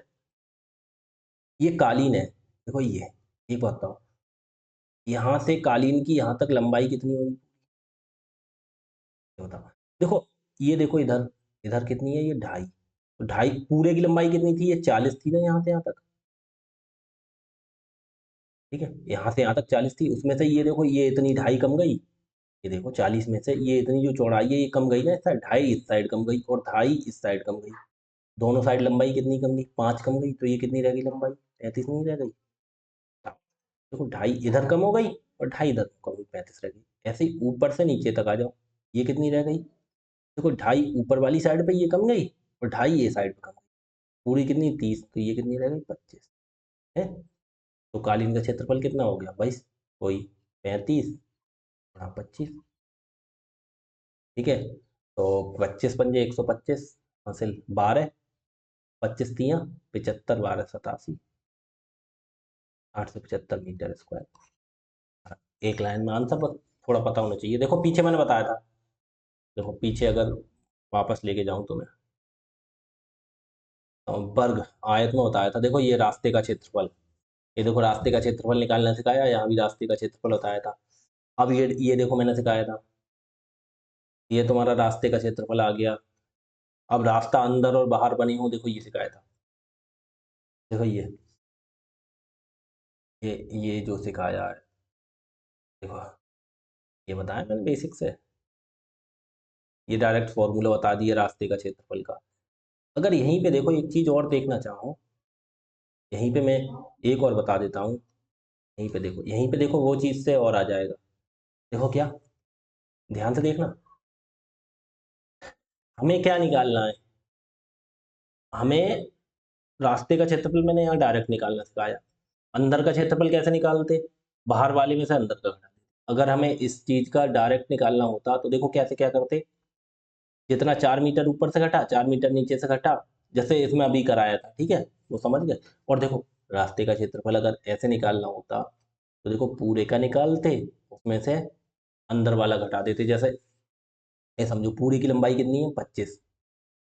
ये कालीन है, देखो ये एक बात बताओ, यहाँ से कालीन की यहाँ तक लंबाई कितनी होगी, ये बताओ। देखो ये देखो इधर, इधर कितनी है, ये 2.5, तो 2.5 पूरे की लंबाई कितनी थी, ये 40 थी ना यहाँ से यहाँ तक, ठीक है। यहाँ से यहाँ तक 40 थी, उसमें से ये देखो ये इतनी 2.5 कम गई, ये देखो 40 में से ये इतनी जो चौड़ाई है ये कम गई ना, इस साइड 2.5 इस साइड कम गई और 2.5 इस साइड कम गई, दोनों साइड लंबाई कितनी कम गई, 5 कम गई, तो ये कितनी रह गई लंबाई, 35 नहीं रह गई। हाँ, देखो 2.5 इधर कम हो गई और 2.5 इधर कम हुई, 35 रह गई। ऐसे ही ऊपर से नीचे तक आ जाओ, ये कितनी रह गई, देखो 2.5 ऊपर वाली साइड पे ये कम गई और 2.5 ये साइड पे कम गई, पूरी कितनी 30, तो ये कितनी रह गई 25 है। तो कालीन का क्षेत्रफल कितना हो गया भाई, वही 35 × 25, ठीक है। तो 25 पंजे 125 हासिल 12, 25 तियाँ 75, 12 87, 875 मीटर स्क्वायर। एक लाइन में आंसर, बस थोड़ा पता होना चाहिए। देखो पीछे मैंने बताया था, देखो पीछे अगर वापस लेके जाऊं तो मैं वर्ग आयत में बताया था, देखो ये रास्ते का क्षेत्रफल, ये देखो रास्ते का क्षेत्रफल निकालना सिखाया, यहाँ भी रास्ते का क्षेत्रफल बताया था। अब ये देखो मैंने सिखाया था, ये तुम्हारा रास्ते का क्षेत्रफल आ गया। अब रास्ता अंदर और बाहर बनी हो, देखो ये सिखाया था, देखो ये जो सिखाया है, देखो ये बताया मैंने बेसिक से, ये डायरेक्ट फॉर्मूला बता दिया रास्ते का क्षेत्रफल का। अगर यहीं पे देखो एक चीज और देखना चाहो, यहीं पे मैं एक और बता देता हूँ, यहीं पे देखो, यहीं पे देखो वो चीज से और आ जाएगा। देखो क्या, ध्यान से देखना, हमें क्या निकालना है, हमें रास्ते का क्षेत्रफल मैंने यहाँ डायरेक्ट निकालना सिखाया। अंदर का क्षेत्रफल कैसे निकालते, बाहर वाले में से अंदर का घटाते। अगर हमें इस चीज का डायरेक्ट निकालना होता तो देखो कैसे क्या करते, जितना 4 मीटर ऊपर से घटा, 4 मीटर नीचे से घटा, जैसे इसमें अभी कराया था, ठीक है, वो समझ गए। और देखो रास्ते का क्षेत्रफल अगर ऐसे निकालना होता तो देखो पूरे का निकालते, उसमें से अंदर वाला घटा देते। जैसे ये समझो पूरे की लंबाई कितनी है 25,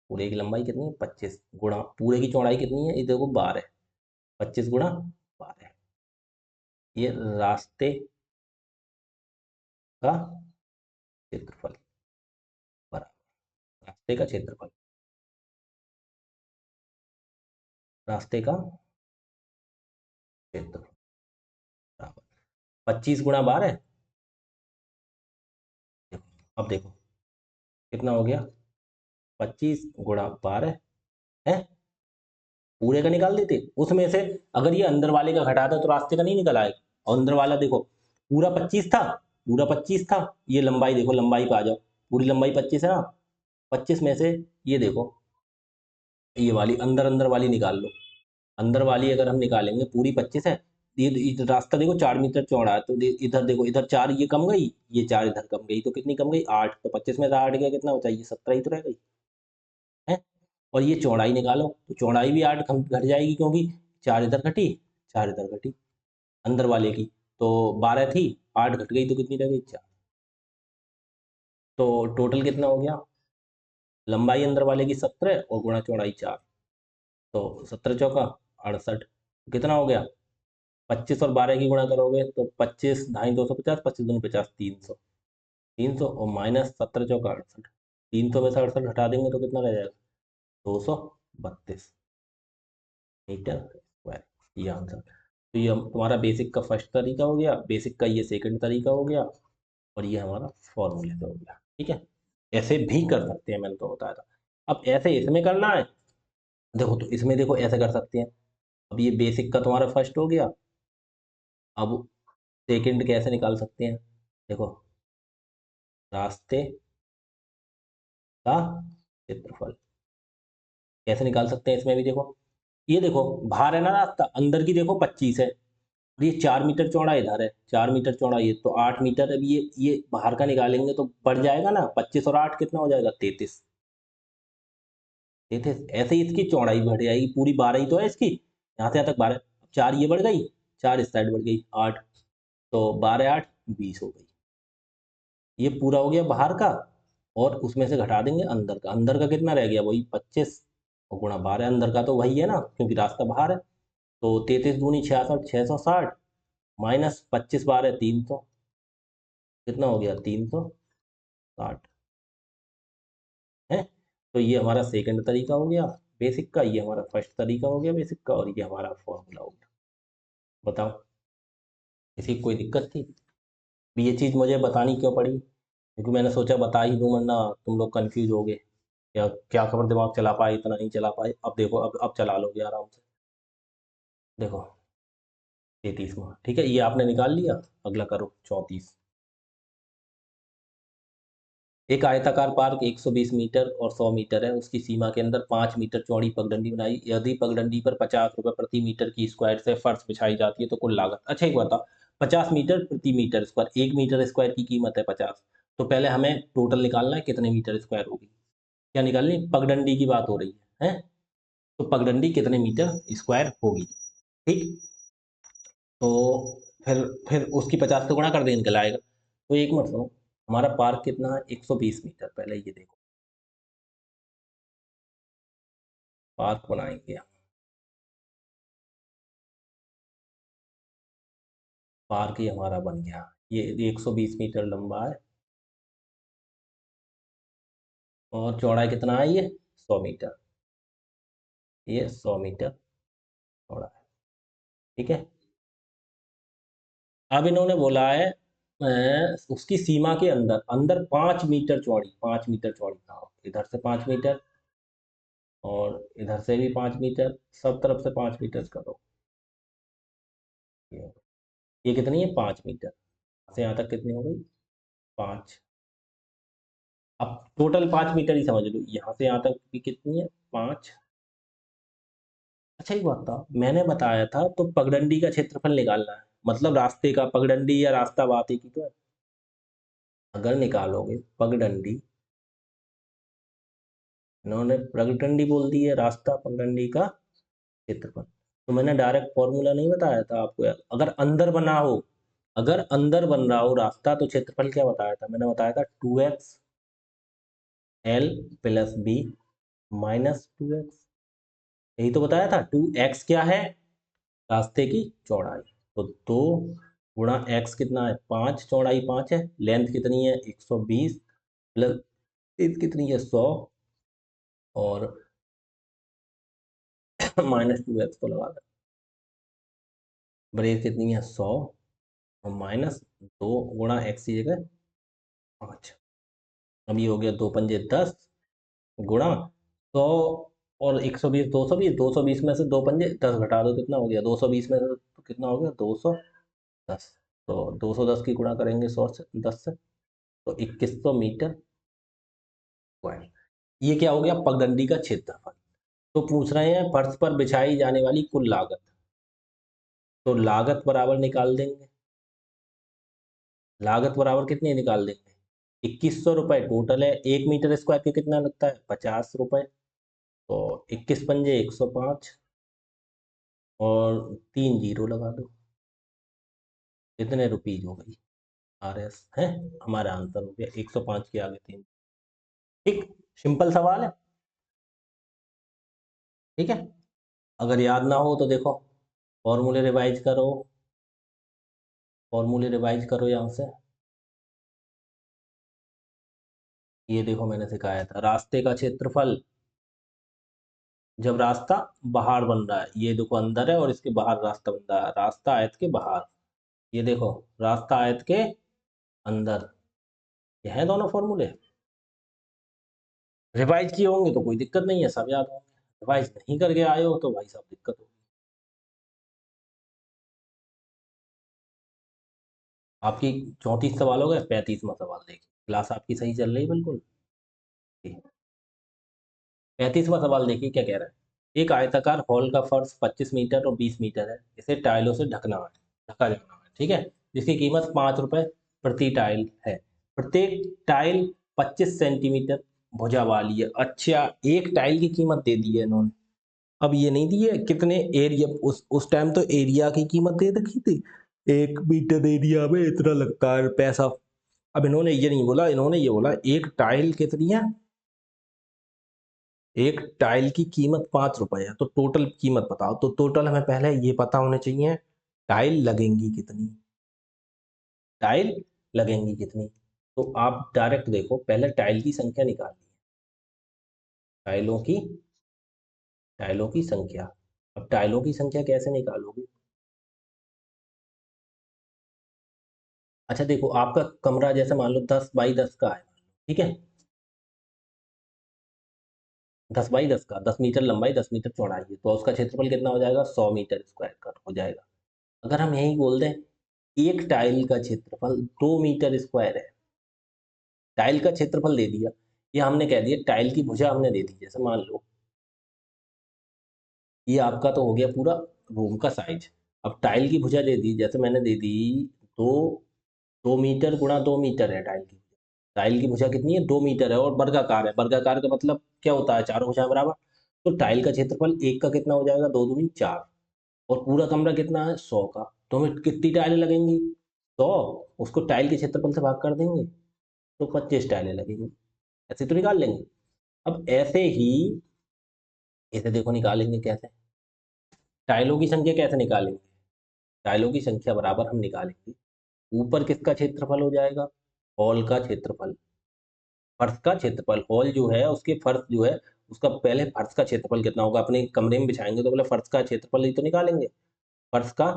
पूरे की लंबाई कितनी है 25 गुणा पूरे की चौड़ाई कितनी है, ये देखो 12, 25 × 12, ये रास्ते का क्षेत्रफल बराबर रास्ते का क्षेत्रफल, रास्ते का क्षेत्रफल बराबर 25 × 12। देखो अब देखो कितना हो गया, 25 × 12 है, पूरे का निकाल देते, उसमें से अगर ये अंदर वाले का घटाता तो रास्ते का नहीं निकल आएगा। और अंदर वाला देखो पूरा 25 था, पूरा 25 था, ये लंबाई देखो, लंबाई पे आ जाओ, पूरी लंबाई 25 है ना, 25 में से ये देखो ये वाली अंदर अंदर वाली निकाल लो, अंदर वाली अगर हम निकालेंगे पूरी 25 है, ये रास्ता देखो 4 मीटर चौड़ा है, तो इधर देखो, इधर 4 ये कम गई, ये 4 इधर कम गई, तो कितनी कम गई 8, तो 25 में से 8 गया कितना बचा, ये 17 ही तो रह गई है। और ये चौड़ाई निकालो तो चौड़ाई भी 8 घट जाएगी, क्योंकि 4 इधर घटी, 4 इधर घटी अंदर वाले की, तो 12 थी, 8 घट गई, तो कितनी रह गई 4। तो टोटल कितना हो गया, लंबाई अंदर वाले की 17 और गुणा चौड़ाई 4, तो 17 × 4 = 68, कितना हो गया 25 और 12 की गुणा करोगे तो 25 ढाई 250, 25 दूनी 50, 300, 300 और माइनस 17 × 4 = 68, 300 में से 68 हटा देंगे तो कितना रह जाएगा 232। मीटर स्क्वायर, ये आंसर। तो ये तुम्हारा बेसिक का फर्स्ट तरीका हो गया, बेसिक का ये सेकंड तरीका हो गया, और ये हमारा फॉर्मूले से हो गया। ठीक है, ऐसे भी कर सकते हैं, मैंने तो बताया था। अब ऐसे इसमें करना है, देखो तो इसमें देखो ऐसे कर सकते हैं। अब ये बेसिक का तुम्हारा फर्स्ट हो गया, अब सेकंड कैसे निकाल सकते हैं, देखो रास्ते का क्षेत्रफल कैसे निकाल सकते हैं, इसमें भी देखो, ये देखो बाहर है ना रास्ता, अंदर की देखो 25 है, और ये 4 मीटर चौड़ा इधर है, 4 मीटर चौड़ा, ये तो 8 मीटर। अब ये बाहर का निकालेंगे तो बढ़ जाएगा ना, 25 और 8 कितना हो जाएगा, 33। 33 ऐसे ही इसकी चौड़ाई बढ़ जाएगी, पूरी 12 ही तो है इसकी, यहाँ से यहाँ तक 12, 4 ये बढ़ गई, 4 इस साइड बढ़ गई 8, तो 12 8 20 हो गई। ये पूरा हो गया बाहर का, और उसमें से घटा देंगे अंदर का, अंदर का कितना रह गया, वही 25, और गुणा 12, अंदर का तो वही है ना, क्योंकि रास्ता बाहर है। तो 33 दूनी 66, 660, माइनस 25 12 300, कितना हो गया, 360 है। तो ये हमारा सेकंड तरीका हो गया बेसिक का, ये हमारा फर्स्ट तरीका हो गया बेसिक का, और ये हमारा फॉर्मूला हो गया। बताओ, किसी को कोई दिक्कत थी? भी ये चीज़ मुझे बतानी क्यों पड़ी, क्योंकि मैंने सोचा बता ही दूं, वरना तुम लोग कंफ्यूज हो गए, या क्या खबर दिमाग चला पाए, इतना नहीं चला पाए। अब देखो, अब चला लोगे आराम से। देखो 33वां, ठीक है, ये आपने निकाल लिया। अगला करो 34। एक आयताकार पार्क 120 मीटर और 100 मीटर है, उसकी सीमा के अंदर 5 मीटर चौड़ी पगडंडी बनाई, यदि पगडंडी पर 50 रुपये प्रति मीटर की स्क्वायर से फर्श बिछाई जाती है तो कुल लागत। अच्छा एक बताओ, 50 मीटर प्रति मीटर स्क्वायर, 1 मीटर स्क्वायर की कीमत है 50, तो पहले हमें टोटल निकालना है कितने मीटर स्क्वायर होगी। क्या निकालनी, पगडंडी की बात हो रही है, तो पगडंडी कितने मीटर स्क्वायर होगी। ठीक, तो फिर उसकी 50 से गुणा कर देंगे, निकल आएगा। तो एक मिनट सुनो, हमारा पार्क कितना है, 120 मीटर, पहले ये देखो, पार्क बनाएंगे हम। पार्क ही हमारा बन गया, ये 120 मीटर लंबा है, और चौड़ाई कितना है, ये 100 मीटर, ये 100 मीटर चौड़ा है। ठीक है, अब इन्होंने बोला है उसकी सीमा के अंदर, अंदर 5 मीटर चौड़ी, 5 मीटर चौड़ी, हाँ इधर से 5 मीटर, और इधर से भी 5 मीटर, सब तरफ से 5 मीटर करो। ये कितनी है, 5 मीटर, से यहाँ तक कितनी हो गई, 5। अब टोटल 5 मीटर ही समझ लो, यहाँ से यहाँ तक भी कितनी है, 5। अच्छा एक बात था, मैंने बताया था तो पगडंडी का क्षेत्रफल निकालना है, मतलब रास्ते का, पगडंडी या रास्ता बात एक ही तो है। अगर निकालोगे पगडंडी, इन्होंने पगडंडी बोल दी है, रास्ता पगडंडी का क्षेत्रफल, तो मैंने डायरेक्ट फॉर्मूला नहीं बताया था आपको यार, अगर अंदर बना हो, अगर अंदर बन रहा हो रास्ता, तो क्षेत्रफल क्या बताया था, मैंने बताया था 2x L+B -2x, यही तो बताया था। 2x क्या है, रास्ते की चौड़ाई, तो 2 गुणा x कितना है, 5, चौड़ाई 5 है, लेंथ कितनी है 120, प्लस विड्थ कितनी है 100, और -2x को लगा दो, ब्रेथ कितनी है 100, और -2 गुणा x की जगह 5। अब ये हो गया 2×5 = 10, गुणा 100 और 120, 220, 220 में से 2×5 = 10, घटा दो, कितना हो गया 220 में से, तो कितना हो गया 210, तो 210 की गुणा करेंगे 100 से, 10 से, तो 2100 मीटर स्क्वायर। ये क्या हो गया, पगडंडी का क्षेत्रफल। तो पूछ रहे हैं फर्श पर बिछाई जाने वाली कुल लागत, तो लागत बराबर निकाल देंगे, लागत बराबर कितनी निकाल देंगे, 2100 रुपये टोटल है, 1 मीटर स्क्वायर के कितना लगता है, 50 रुपये, तो 21×5 = 105, और 3 जीरो लगा दो, कितने रुपीज हो गई, RS है, हमारा आंसर हो गया 105 के आगे 3। ठीक, सिंपल सवाल है। ठीक है, अगर याद ना हो तो देखो, फॉर्मूले रिवाइज करो, फॉर्मूले रिवाइज करो यहाँ से। ये देखो मैंने सिखाया था, रास्ते का क्षेत्रफल जब रास्ता बाहर बन रहा है, ये देखो अंदर है और इसके बाहर रास्ता बन रहा है, रास्ता आयत के बाहर, ये देखो रास्ता आयत के अंदर। ये है दोनों फॉर्मूले। रिवाइज किए होंगे तो कोई दिक्कत नहीं है, सब याद होंगे। रिवाइज नहीं करके आए हो तो भाई साहब दिक्कत होगी। आपकी 34 सवाल हो गए, 35वां सवाल देखिए, क्लास आपकी सही चल रही है बिल्कुल। 35वां सवाल देखिए क्या कह रहा है। एक आयताकार हॉल का फर्श 25 मीटर और 20 मीटर है, इसे टाइलों से ढका जाना है, ठीक है, जिसकी कीमत 5 रुपए प्रति टाइल है। प्रत्येक टाइल 25 सेंटीमीटर भुजा वाली है। अच्छा, एक टाइल की कीमत दे दी है इन्होंने। अब ये नहीं दिए कितने एरिया, उस टाइम तो एरिया की कीमत दे रखी थी, 1 मीटर एरिया में इतना लगता है पैसा। अब इन्होंने ये नहीं बोला, इन्होंने ये बोला एक टाइल कितनी है, एक टाइल की कीमत 5 रुपए है, तो टोटल कीमत बताओ। तो टोटल हमें पहले ये पता होने चाहिए, टाइल लगेंगी कितनी, टाइल लगेंगी कितनी। तो आप डायरेक्ट देखो, पहले टाइल की संख्या निकालनी है, टाइलों की टाइलों की संख्या। अब टाइलों की संख्या कैसे निकालोगे। अच्छा देखो, आपका कमरा जैसे मान लो 10 बाई 10 का है, ठीक है, 10 बाई 10 का, 10 मीटर लंबाई 10 मीटर चौड़ाई है, तो उसका क्षेत्रफल कितना हो जाएगा, 100 मीटर स्क्वायर का हो जाएगा। अगर हम यही बोल दें एक टाइल का क्षेत्रफल 2 मीटर स्क्वायर है, टाइल का क्षेत्रफल दे दिया, ये हमने कह दिया टाइल की भुजा हमने दे दी, जैसे मान लो ये आपका तो हो गया पूरा रूम का साइज। अब टाइल की भुजा दे दी, जैसे मैंने दे दी, दो 2 मीटर गुणा 2 मीटर है टाइल की। टाइल की भुजा कितनी है, 2 मीटर है और वर्गाकार है, वर्गाकार का मतलब क्या होता है, चारों भुजाएं बराबर। तो टाइल का क्षेत्रफल एक का कितना हो जाएगा, 2 दूनी 4, और पूरा कमरा कितना है, 100 का। तो हमें कितनी टाइलें लगेंगी, 100, उसको टाइल के क्षेत्रफल से भाग कर देंगे तो 25 टाइलें लगेंगी। ऐसे तो निकाल लेंगे। अब ऐसे ही इसे देखो निकालेंगे कैसे, टाइलों की संख्या कैसे निकालेंगे। टाइलों की संख्या बराबर हम निकालेंगे, ऊपर किसका क्षेत्रफल हो जाएगा, हॉल का क्षेत्रफल, फर्श का क्षेत्रफल। हॉल जो है उसके फर्श जो है, उसका पहले फर्श का क्षेत्रफल कितना होगा, अपने कमरे में बिछाएंगे तो पहले फर्श का क्षेत्रफल ही तो निकालेंगे। फर्श का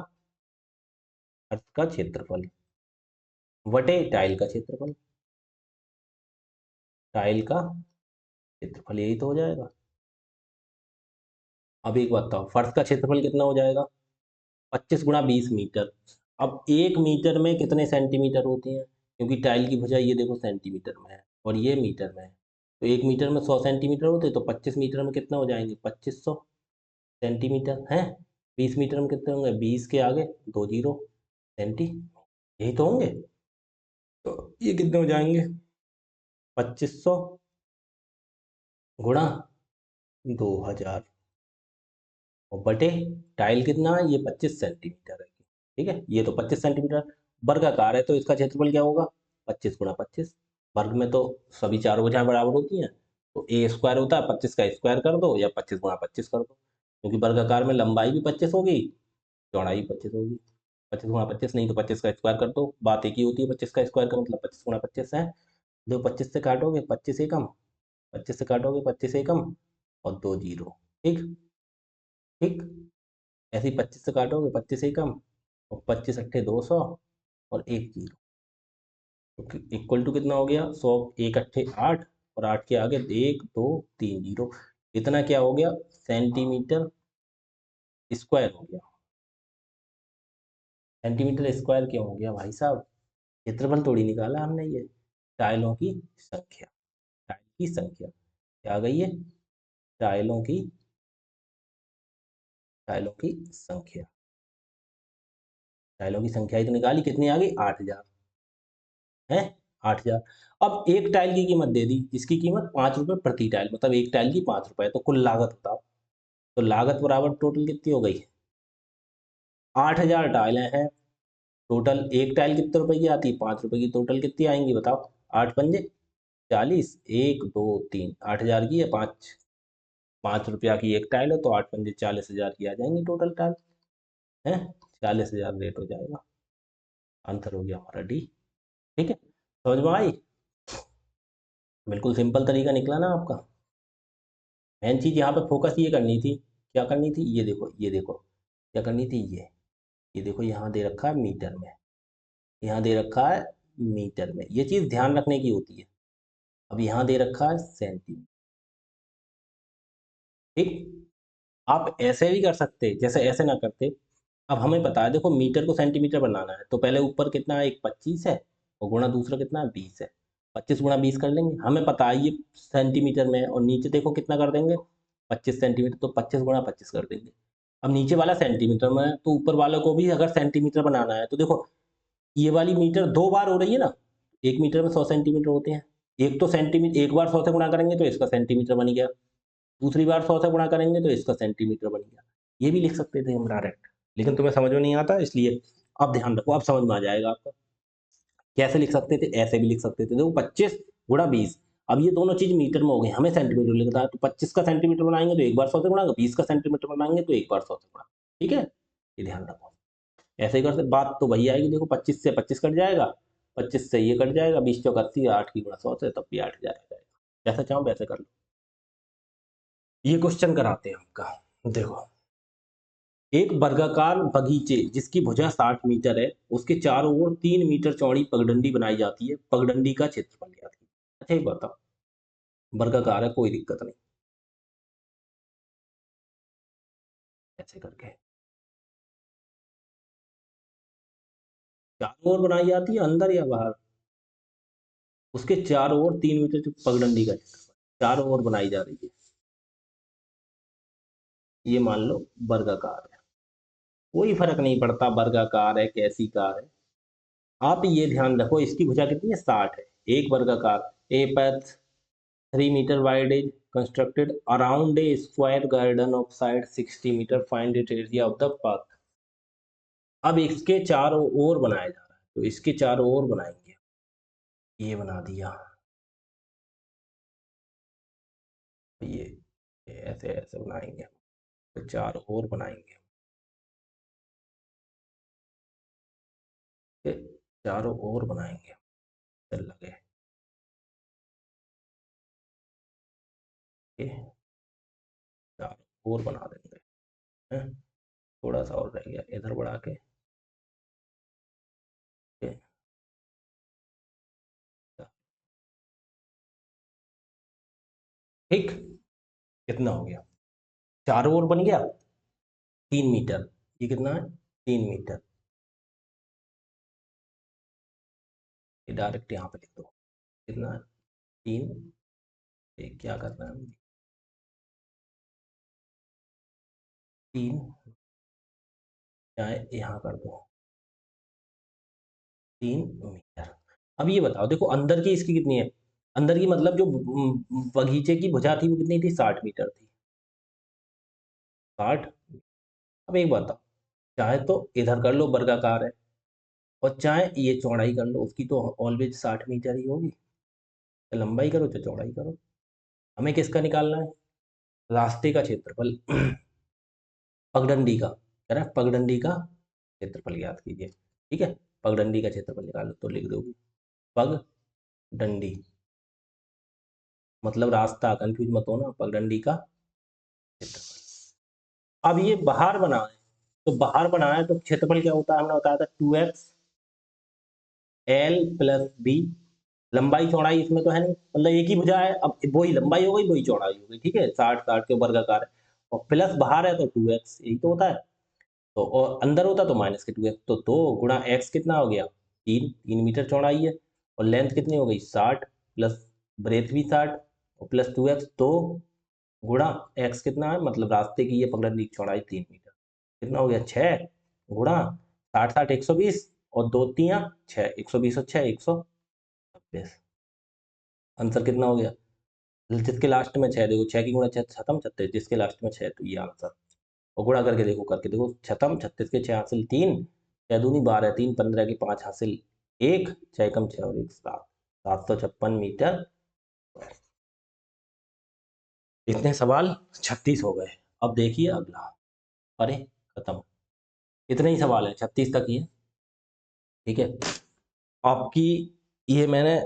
फर्श का क्षेत्रफल वटे टाइल का क्षेत्रफल, टाइल का क्षेत्रफल यही तो हो जाएगा। अब एक बात बताओ, फर्श का क्षेत्रफल कितना हो जाएगा, 25 गुणा 20 मीटर। अब 1 मीटर में कितने सेंटीमीटर होते हैं, क्योंकि टाइल की भुजा ये देखो सेंटीमीटर में है और ये मीटर में है, तो 1 मीटर में 100 सेंटीमीटर होते हैं, तो 25 मीटर में कितना हो जाएंगे, 2500 सेंटीमीटर है। 20 मीटर में कितने होंगे, 20 के आगे 2 जीरो, यही तो होंगे। तो ये कितने हो जाएंगे, 2500 गुणा 2000, और बटे टाइल कितना है, ये 25 सेंटीमीटर है, ठीक है, ये तो 25 सेंटीमीटर। वर्गाकार है तो इसका क्षेत्रफल क्या होगा, 25 गुणा 25। वर्ग में तो सभी चारों भुजाएं बराबर होती हैं, तो ए स्क्वायर होता है, 25 का स्क्वायर कर दो या 25 गुणा 25 कर दो, क्योंकि वर्गाकार में लंबाई भी 25 होगी, चौड़ाई 25 होगी। 25 गुणा 25 नहीं तो 25 का स्क्वायर कर दो, बात एक ही होती है, 25 का स्क्वायर का मतलब 25 गुणा 25 है। दो 25 से काटोगे 25 एकम, 25 से काटोगे 25 एकम और 2 जीरो, ठीक, ठीक। ऐसे ही 25 से काटोगे 25 एकम और 25 अट्ठे 200 और 1 जीरो, तो इक्वल टू कितना हो गया, 100, 1 अट्ठे 8 और 8 के आगे 1 2 3 जीरो, इतना क्या हो गया, सेंटीमीटर स्क्वायर हो गया। सेंटीमीटर स्क्वायर क्यों हो गया भाई साहब, क्षेत्रफल थोड़ी निकाला हमने, ये टाइलों की संख्या, टाइल की संख्या क्या आ गई है, टाइलों की टाइलों की संख्या, टाइलों की संख्या ही तो निकाली, कितनी आ गई, 8000 है, 8000। अब एक टाइल की कीमत दे दी, जिसकी कीमत 5 रुपए प्रति टाइल, मतलब एक टाइल की 5 रुपए, तो कुल लागत बताओ। तो लागत बराबर टोटल कितनी हो गई, 8000 टाइलें हैं, टोटल एक टाइल कितने रुपए की आती है, 5 रुपए की, टोटल कितनी आएंगी बताओ, 8 पंजे 40, 1 2 3, 8000 की है, 5 रुपया की एक टाइल है, तो 8 पंजे 40 हजार की आ जाएंगी टोटल टाइल है, 40 हजार रेट हो जाएगा। आंसर हो गया हमारा डी, ठीक है, समझ में आई, बिल्कुल सिंपल तरीका निकला ना आपका। मेन चीज यहाँ पे फोकस ये करनी थी, क्या करनी थी, ये देखो क्या करनी थी, ये देखो यहाँ दे रखा है मीटर में, यहाँ दे रखा है मीटर में, ये चीज ध्यान रखने की होती है। अब यहाँ दे रखा है सेंटीमीटर। ठीक, आप ऐसे भी कर सकते, जैसे ऐसे ना करते। अब हमें पता है, देखो मीटर को सेंटीमीटर बनाना है तो पहले ऊपर कितना है, एक 25 है, और गुणा दूसरा कितना है, 20 है। 25 गुणा 20 कर लेंगे, हमें पता है ये सेंटीमीटर में है, और नीचे देखो कितना कर देंगे, 25 सेंटीमीटर, तो 25 गुणा 25 कर देंगे। अब नीचे वाला सेंटीमीटर में है, तो ऊपर वाले को भी अगर सेंटीमीटर बनाना है तो देखो ये वाली मीटर दो बार हो रही है ना, एक मीटर में 100 सेंटीमीटर होते हैं। एक तो सेंटीमीटर एक बार 100 से गुणा करेंगे तो इसका सेंटीमीटर बन गया, दूसरी बार 100 से गुणा करेंगे तो इसका सेंटीमीटर बन गया। ये भी लिख सकते थे हम डायरेक्ट, लेकिन तुम्हें समझ में नहीं आता, इसलिए अब ध्यान रखो, अब समझ में आ जाएगा आपको। कैसे लिख सकते थे, ऐसे भी लिख सकते थे, देखो 25 गुणा 20। अब ये दोनों चीज मीटर में हो गई, हमें सेंटीमीटर लिखता है, तो 25 का सेंटीमीटर बनाएंगे तो एक बार 100 से गुणा, 20 का सेंटीमीटर बनाएंगे तो एक बार 100 से गुणा। ठीक है, ये ध्यान रखो। ऐसे ही कर सकते, बात तो वही आएगी, देखो 25 से 25 कट जाएगा, 25 से ये कट जाएगा, 20 चौक 80, 8 की गुणा 100 से, तब भी 8,000 आ जाएगा। जैसा चाहो वैसे कर लो। ये क्वेश्चन कराते हैं आपका, देखो एक वर्गाकार बगीचे जिसकी भुजा 60 मीटर है, उसके चारों ओर 3 मीटर चौड़ी पगडंडी बनाई जाती है, पगडंडी का क्षेत्रफल ज्ञात कीजिए। अच्छा ये बताओ, वर्गाकार है कोई दिक्कत नहीं, ऐसे करके चारों ओर बनाई जाती है, अंदर या बाहर, उसके चारों ओर 3 मीटर जो पगडंडी का क्षेत्रफल चारों ओर बनाई जा रही है, ये मान लो वर्गाकार है। कोई फर्क नहीं पड़ता वर्गाकार है कैसी कार है, आप ये ध्यान रखो इसकी भुजा कितनी है, 60 है। एक वर्गाकार, a path 3 metre wide is constructed around a square garden of side 60 metre, find it area of the park. अब इसके चारों ओर बनाया जा रहा है, तो इसके चारों ओर बनाएंगे, ये बना दिया, ये ऐसे ऐसे बनाएंगे, तो चारों ओर बनाएंगे, ठीक है? चारों ओर बनाएंगे, चल लगे, ठीक है? चारों ओर बना देंगे, हैं? थोड़ा सा और रह गया, इधर बढ़ा के, ठीक है? ठीक, कितना हो गया, चारों ओर बन गया 3 मीटर, ये कितना है, 3 मीटर, ये डायरेक्ट यहाँ पे लिख दो, कितना है, 3, ये क्या करना है, 3, चाहे यहाँ कर दो, 3 मीटर। अब ये बताओ, देखो अंदर की इसकी कितनी है, अंदर की मतलब जो बगीचे की भुजा थी वो कितनी थी, 60 मीटर थी, 60। अब एक बताओ, चाहे तो इधर कर लो वर्गाकार है, और चाहे ये चौड़ाई कर लो, उसकी तो ऑलवेज 60 मीटर ही होगी, तो लंबाई करो चाहे चौड़ाई करो। हमें किसका निकालना है, रास्ते का क्षेत्रफल, पगडंडी का, कह रहा है पगडंडी का क्षेत्रफल ज्ञात कीजिए। ठीक है, पगडंडी का क्षेत्रफल निकालो तो लिख दोगे पगडंडी, मतलब रास्ता, कंफ्यूज मत हो ना, पगडंडी का क्षेत्रफल। अब ये बाहर बना है, तो बाहर बना है तो क्षेत्रफल क्या होता है, हमने बताया था 2x L + b। लंबाई चौड़ाई इसमें तो है नहीं, मतलब एक ही भुजा है, अब वही लंबाई हो गई वही चौड़ाई हो गई, ठीक है, 60 60 के वर्गाकार है, और प्लस बाहर है तो 2x, यही तो होता है। तो और अंदर होता तो -2x, तो 2 × x कितना हो गया, 3 मीटर चौड़ाई है, और लेंथ कितनी हो गई, 60, प्लस ब्रेथ भी 60, और प्लस 2x, तो गुणा x कितना है, मतलब रास्ते की ये पगडंडी की चौड़ाई 3 मीटर, कितना हो गया, 6 गुणा 60 60 120, और 2 3 6, 120 और 6 126, आंसर कितना हो गया, जिसके लास्ट में 6, देखो 6 की गुणा 6 छतम 36, जिसके लास्ट में 6, तो ये आंसर। और गुणा करके देखो, छतम 36 के 6 हासिल 3, 6 दूनी 12, 3 15 के 5 हासिल 1, 6 कम 6 और 1 7, 756 मीटर। इतने सवाल 36 हो गए। अब देखिए अगला, अरे खत्म, इतने ही सवाल है, 36 तक ही है, ठीक है। आपकी ये मैंने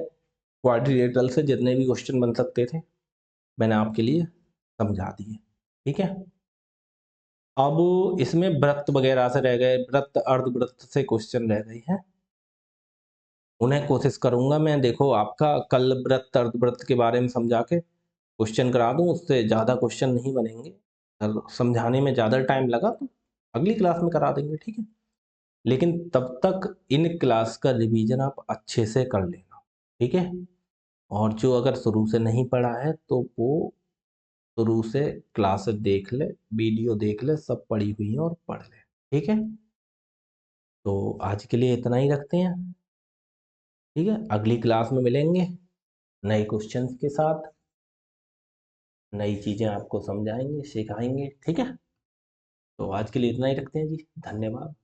क्वाड्रिलेटरल से जितने भी क्वेश्चन बन सकते थे मैंने आपके लिए समझा दिए। ठीक है, अब इसमें वृत्त वगैरह से रह गए, वृत्त अर्धवृत्त से क्वेश्चन रह गए हैं, उन्हें कोशिश करूंगा मैं, देखो आपका कल वृत्त अर्धवृत्त के बारे में समझा के क्वेश्चन करा दूं, उससे ज़्यादा क्वेश्चन नहीं बनेंगे, अगर समझाने में ज़्यादा टाइम लगा तो अगली क्लास में करा देंगे। ठीक है, लेकिन तब तक इन क्लास का रिवीजन आप अच्छे से कर लेना। ठीक है, और जो अगर शुरू से नहीं पढ़ा है तो वो शुरू से क्लास देख ले, वीडियो देख ले, सब पढ़ी हुई है और पढ़ ले। ठीक है, तो आज के लिए इतना ही रखते हैं। ठीक है, अगली क्लास में मिलेंगे नए क्वेश्चंस के साथ, नई चीज़ें आपको समझाएंगे, सिखाएंगे। ठीक है, तो आज के लिए इतना ही रखते हैं जी, धन्यवाद।